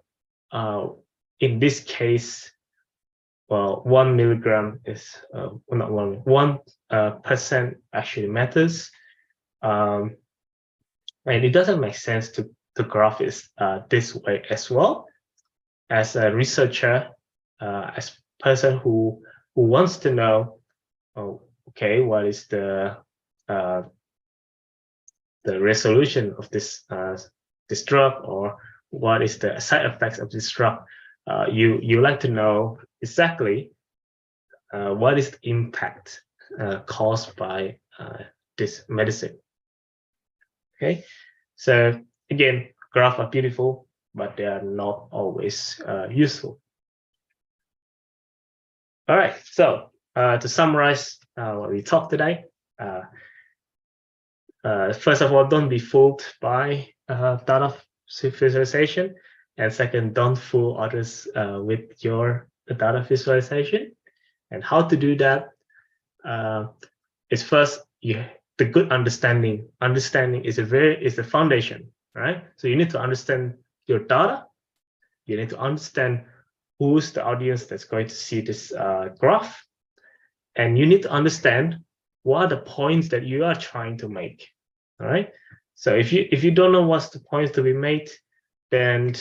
in this case, well, 1 milligram is not 1% actually matters, and it doesn't make sense to graph it this way as well. As a researcher, as person who wants to know, okay, what is the resolution of this drug, or what is the side effects of this drug? You like to know exactly what is the impact caused by this medicine. Okay, so again, graphs are beautiful, but they are not always useful. All right, so to summarize what we talked today, first of all, don't be fooled by data visualization, and second, don't fool others with your data visualization. And how to do that is first, the good understanding. Understanding is the foundation, right? So you need to understand your data. You need to understand who's the audience that's going to see this graph, and you need to understand what are the points that you are trying to make. All right. So if you don't know what's the points to be made, then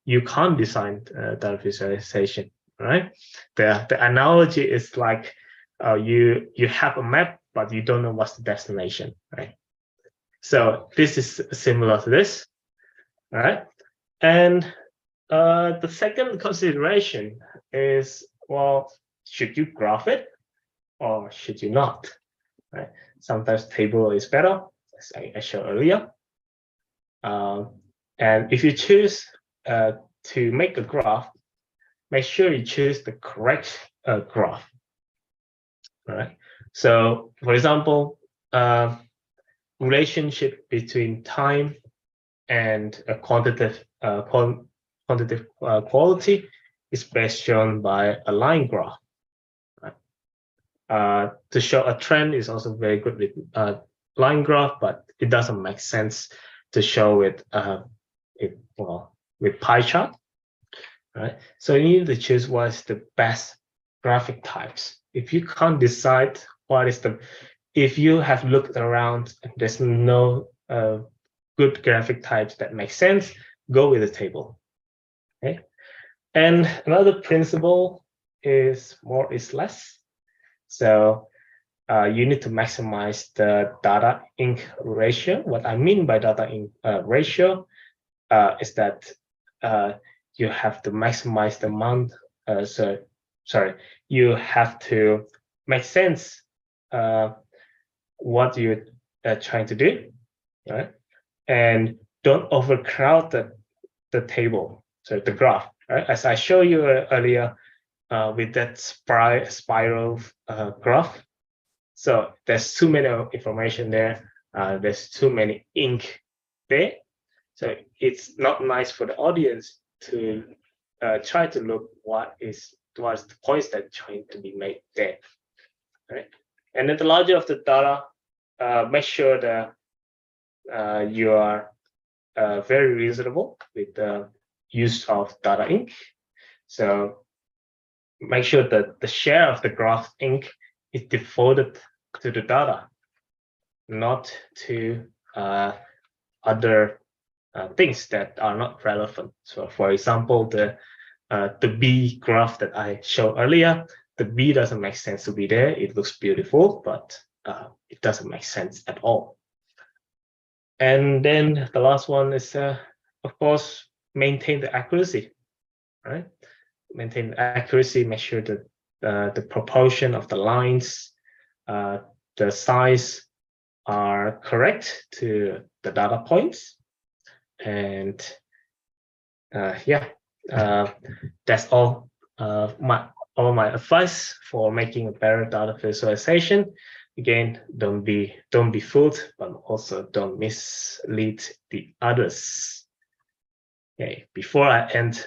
you can't design data visualization. All right. The analogy is like you have a map, but you don't know what's the destination. Right. So this is similar to this. All right. And the second consideration is, well, should you graph it or should you not? Right. Sometimes table is better, as I showed earlier. And if you choose to make a graph, make sure you choose the correct graph. All right. So, for example, relationship between time and a quantitative quality is best shown by a line graph. Right? To show a trend is also very good with line graph, but it doesn't make sense to show it with pie chart. Right? So you need to choose what's the best graphic types. If you can't decide what is if you have looked around and there's no good graphic types that make sense, go with the table. Okay. And another principle is more is less. So you need to maximize the data ink ratio. What I mean by data ink ratio is that you have to maximize the amount. You have to make sense what you're trying to do, right? And don't overcrowd the table, so the graph, right? As I showed you earlier with that spiral graph. So there's too many information there. There's too many ink there. So it's not nice for the audience to try to look what is the points that are trying to be made there, right? And then the larger of the data, make sure that you are very reasonable with the use of data ink. So make sure that the share of the graph ink is devoted to the data, not to other things that are not relevant. So for example, the B graph that I showed earlier, the B doesn't make sense to be there. It looks beautiful, but it doesn't make sense at all. And then the last one is, of course, maintain the accuracy, right? Maintain the accuracy, make sure that the proportion of the lines, the size are correct to the data points. And that's all my advice for making a better data visualization. Again, don't be fooled, but also don't mislead the others. Okay, before I end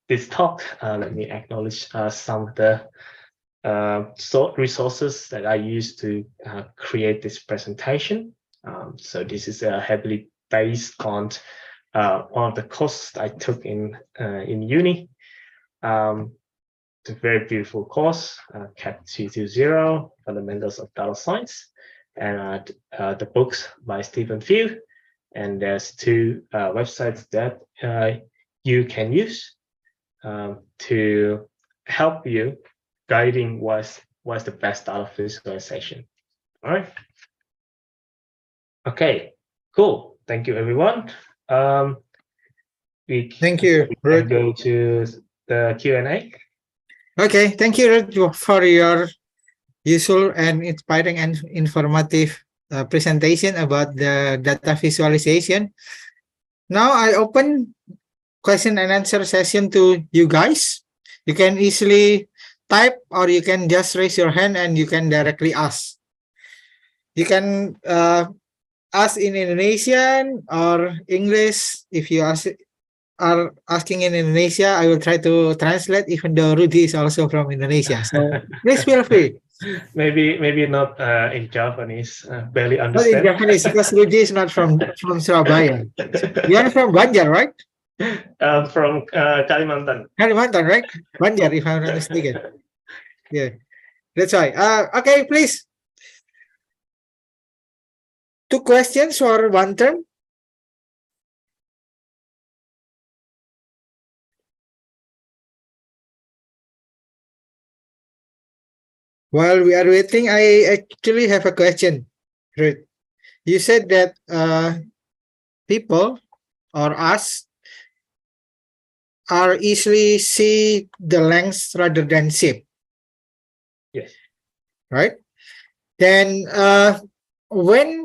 this talk, let me acknowledge some of the resources that I used to create this presentation. So this is heavily based on one of the courses I took in uni. It's a very beautiful course, CAP 220, Fundamentals of Data Science, and the books by Stephen Few. And there's two websites that you can use to help you guiding what's the best data visualization. All right. Okay, cool. Thank you, everyone. Thank you, We Ruth. can go to the Q&A. Okay, thank you, Ruth, for your useful and inspiring and informative presentation about the data visualization. Now I open question and answer session to you guys. You can easily type or you can just raise your hand and you can directly ask. You can ask in Indonesian or English. If you are asking in Indonesia, I will try to translate, even though Rudy is also from Indonesia. So please feel free. Maybe not in Japanese. Barely Not in understand. Japanese, because Rudy is not from Surabaya. You are from Banjar, right? From Kalimantan. Kalimantan, right? Banjar, if I'm not mistaken. Yeah. That's why. Okay, please. 2 questions or 1 term? While we are waiting, I actually have a question. Great. You said that people or us are easily see the length rather than shape, Yes. right? Then when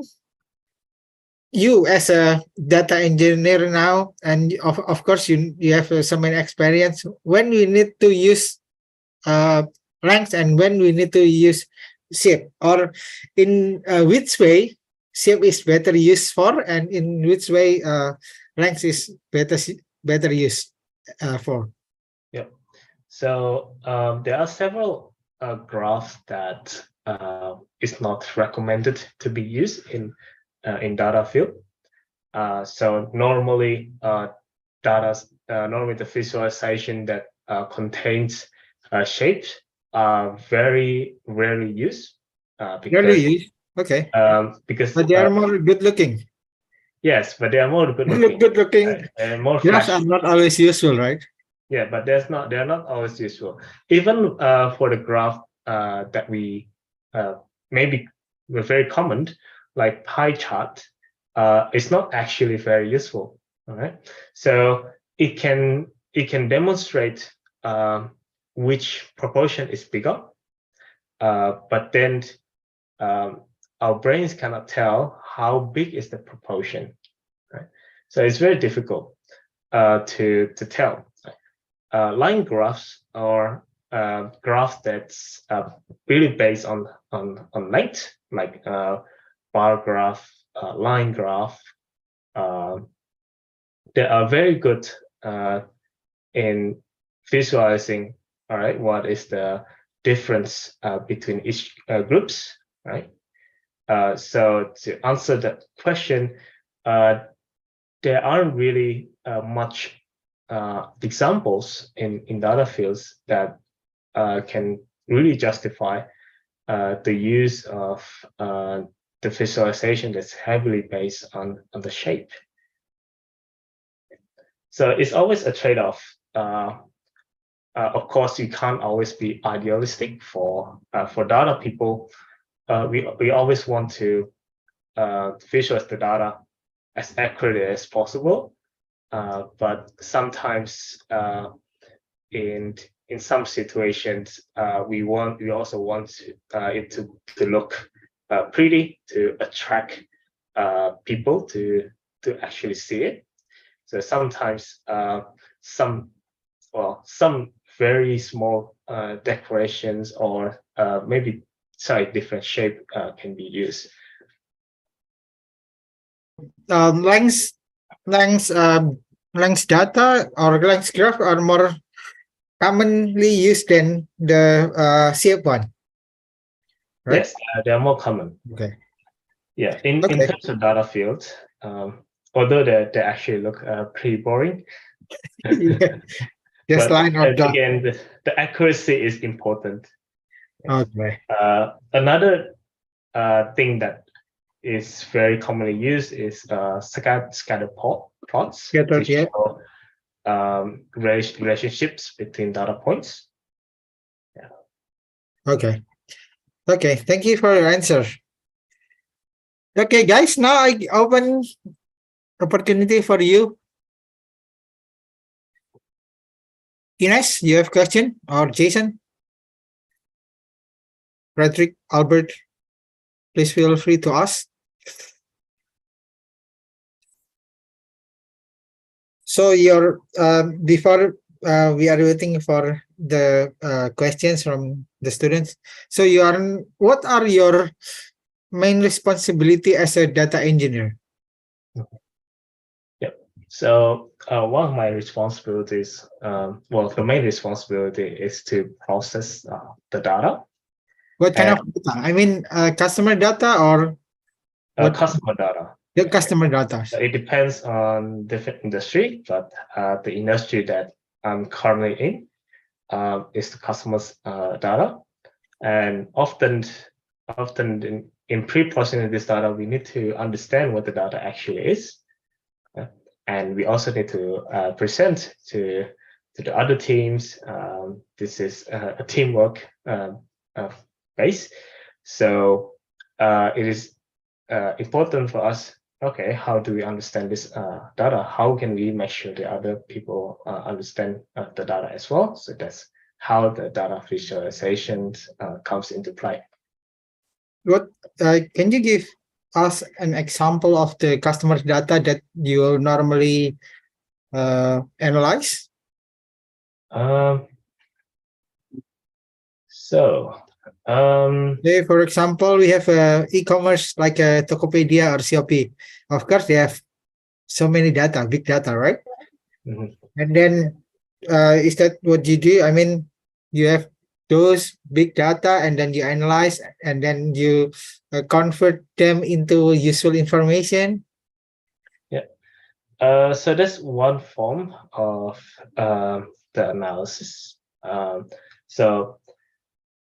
you as a data engineer now, and of course you have so many experience, when we need to use length and when we need to use shape, or in which way shape is better used for, and in which way length is better used for. Yep. So there are several graphs that is not recommended to be used in data field. So normally normally the visualization that contains shapes are very rarely used Really? Okay. because But they are more good looking. yes, but they are more good looking. Good looking. More Graphs are flashy. not always useful, right? Yeah, but they're not always useful. Even for the graph that we maybe were very common, like pie chart, it's not actually very useful. All right, so it can demonstrate which proportion is bigger, but then our brains cannot tell how big is the proportion. Right, so it's very difficult to tell. Line graphs are graphs that's really based on length, like bar graph, line graph. They are very good in visualizing, all right, what is the difference between each groups, right? So to answer that question, there aren't really much examples in the other fields that can really justify the use of the visualization that's heavily based on the shape. So it's always a trade-off. Of course, you can't always be idealistic for data people. We always want to visualize the data as accurately as possible. But sometimes in some situations, we also want it to look pretty, to attract people to actually see it. So sometimes some very small decorations or maybe slightly different shape can be used. Length data or length graph are more commonly used than the shape one, right? Yes, they are more common. Okay. Yeah, in terms of data fields, although they actually look pretty boring. Yeah. Just line or dot. Again, the accuracy is important. Okay. Another thing that is very commonly used is scatter plots Scattered, to yeah. show relationships between data points. Yeah. Okay. Okay. Thank you for your answer. Okay, guys. Now I open opportunity for you. Ines, you have question, or Jason, Frederick, Albert? Please feel free to ask. So your before we are waiting for the questions from the students. So what are your main responsibility as a data engineer? Yep. So one of my responsibilities, the main responsibility is to process the data. What kind of data? I mean, customer data or what? Customer data. The customer data. It depends on different industry, but the industry that I'm currently in is the customer's data. And often in pre-processing this data, we need to understand what the data actually is. And we also need to present to the other teams. This is a teamwork base. So it is important for us. Okay, how do we understand this data? How can we make sure the other people understand the data as well? So that's how the data visualization comes into play. What can you give us an example of the customer data that you normally analyze? Say, for example, we have e-commerce like a Tokopedia or Shopee. Of course, they have so many data, big data, right? Mhm. And then, is that what you do? I mean, you have those big data, and then you analyze, and then you convert them into useful information. So that's one form of the analysis.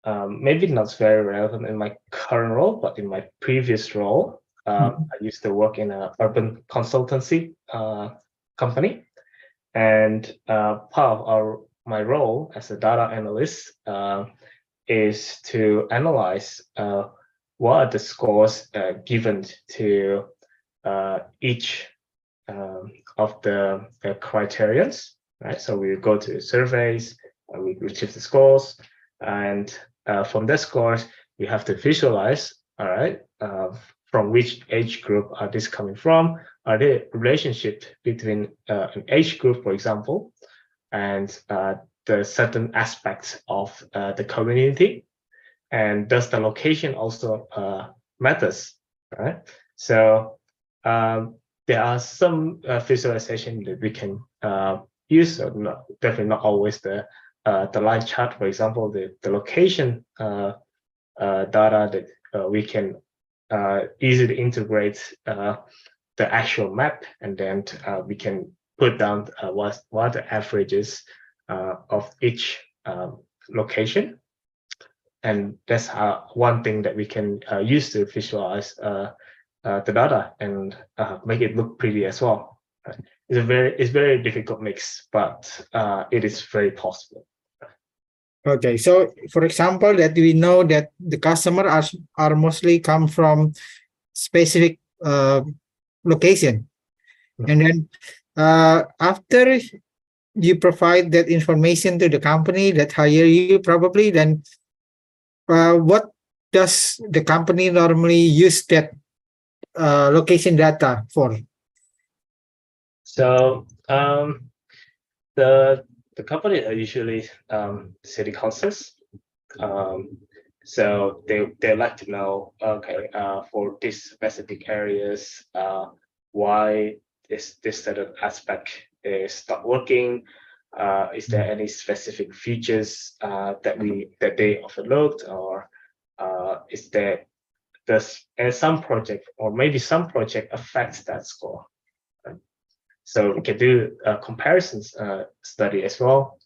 Maybe not very relevant in my current role, but in my previous role, I used to work in an urban consultancy company, and part of my role as a data analyst is to analyze what are the scores given to each of the criterions, right? So we go to surveys, we retrieve the scores, and from the scores, we have to visualize, all right, from which age group are these coming from? Are there relationship between an age group, for example, and the certain aspects of the community? And does the location also matters, right? So there are some visualization that we can use, definitely not always the line chart, for example, the location data that we can easily integrate the actual map, and then we can put down what the averages of each location. And that's one thing that we can use to visualize the data and make it look pretty as well. It's very difficult mix, but it is very possible. Okay, so for example, that we know that the customer are mostly come from specific location, and then after you provide that information to the company that hire you, probably, then what does the company normally use that location data for? So the company are usually city councils. So they like to know, okay, for these specific areas, why this certain aspect is not working. Is there any specific features that they overlooked, or is there some project, or maybe some project affects that score? So we can do a comparisons study as well.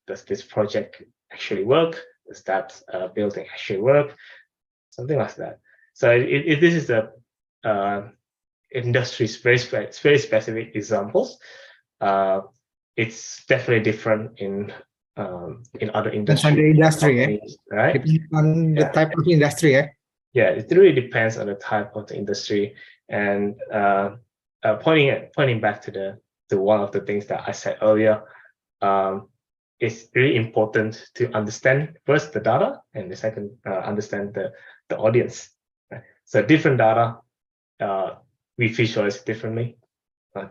Does this project actually work? Does that building actually work? Something like that. So if this is a industry's very specific examples, it's definitely different in other Depends on the industry industry, companies, right? Depends on the type of industry, Yeah, it really depends on the type of the industry. And pointing back to one of the things that I said earlier, it's really important to understand first the data, and the second understand the audience. Right? So different data we visualize differently.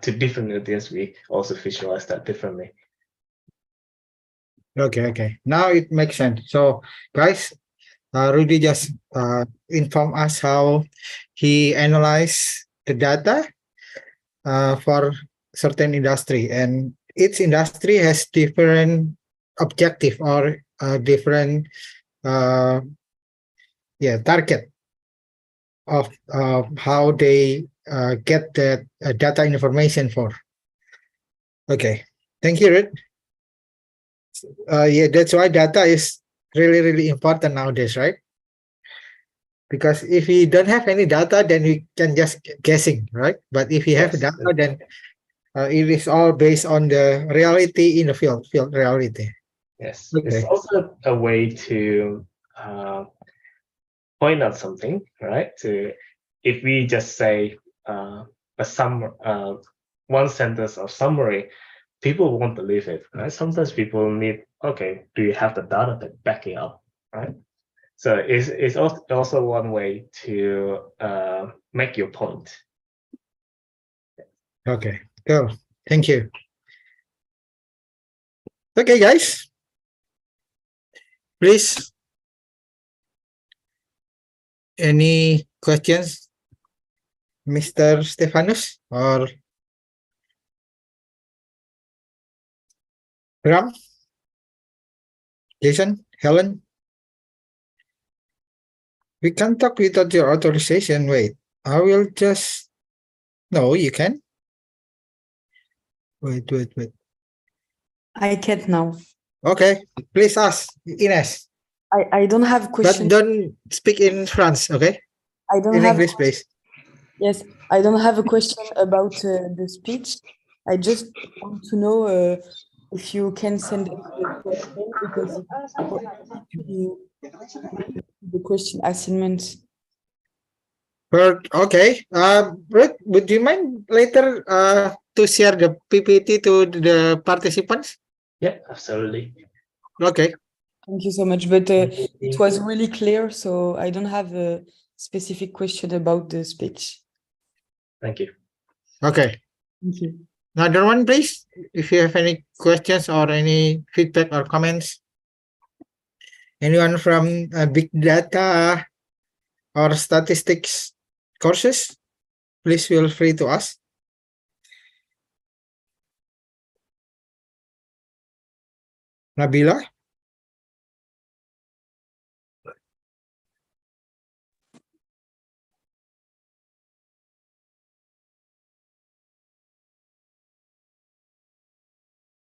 To different audience, we also visualize that differently. Okay. Now it makes sense. So, guys, Rudy just inform us how he analyzed the data for certain industry, and each industry has different objective or different target of how they get the data information for. Okay, thank you, Rudy. That's why data is really, really important nowadays, right? Because if we don't have any data, then we can just guessing, right? But if we have Yes. data, then it is all based on the reality in the field reality. Yes. Okay. It's also a way to point out something, right? If we just say one sentence of summary, people won't believe it, right? Sometimes people need, okay, do you have the data to back it up, right? So it's also one way to make your point. Okay, cool. Thank you. Okay, guys. Please, any questions, Mr. Stefanus or Ram, Jason, Helen? We can't talk without your authorization. Wait, I will just... No, you can. Wait. I can't now. Okay, please ask, Ines. I don't have But questions. don't speak in France, okay? I don't In have English, please. Yes, I don't have a question about the speech. I just want to know if you can send us the question because it's the question assignment. Okay. Ruth, would you mind later to share the PPT to the participants? Yeah, absolutely. Okay. Thank you so much. But it was really clear, so I don't have a specific question about the speech. Thank you. Okay. Thank you. Another one, please. If you have any questions or any feedback or comments. Anyone from big data or statistics courses? Please feel free to ask. Nabila?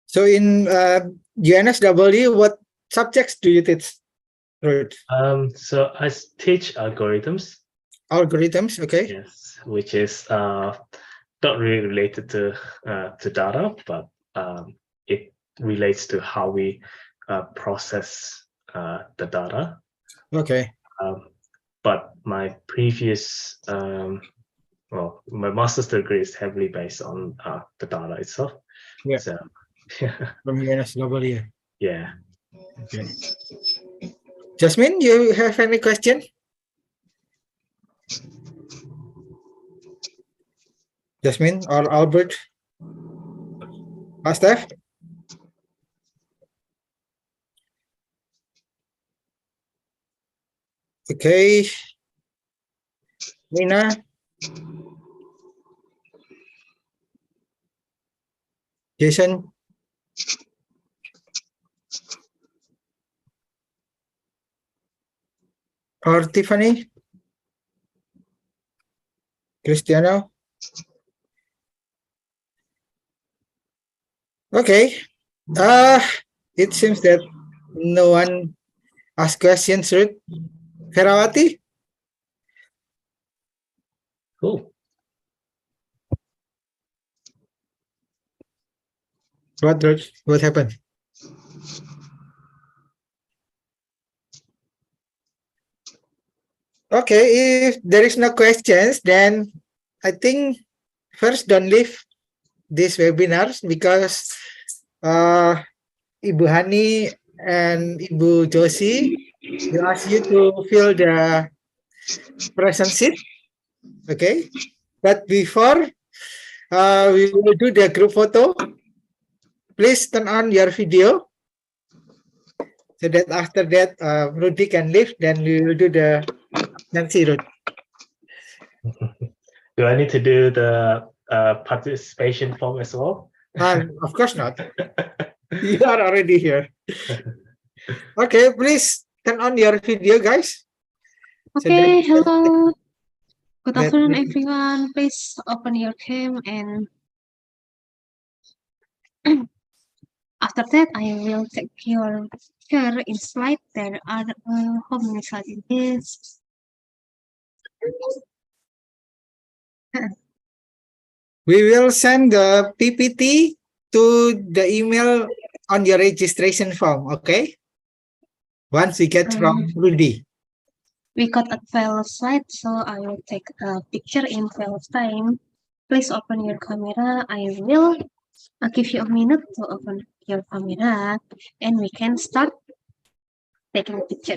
So in UNSW, what subjects do you teach, Ruth? So I teach algorithms. Algorithms, okay. Yes, which is not really related to data, but it relates to how we process the data. Okay. But my previous, my master's degree is heavily based on the data itself. Yeah. So, From UNSW. yeah. Okay. Jasmine, you have any question? Jasmine or Albert? Steph? Okay. Nina? Jason? Or Tiffany? Cristiano? Okay. It seems that no one asked questions, Ruth. Ferawati? Cool. What, Ruth? What happened? Okay, if there is no questions, then I think first don't leave these webinars because Ibu Hani and Ibu Josie will ask you to fill the present sheet. Okay, but before we will do the group photo, please turn on your video so that after that Rudy can leave, then we will do the Nancy Ruth. Do I need to do the participation form as well? Of course not. You are already here. Okay, please turn on your video, guys. So Okay, that- hello. Good that- afternoon, everyone. Please open your cam and After that, I will take your share in slide. There are how many slides in this? We will send the PPT to the email on your registration form, okay? Once we get from Rudy. We got a 12 slide, so I will take a picture in 12 time. Please open your camera. I will give you a minute to open your camera, and we can start taking a picture.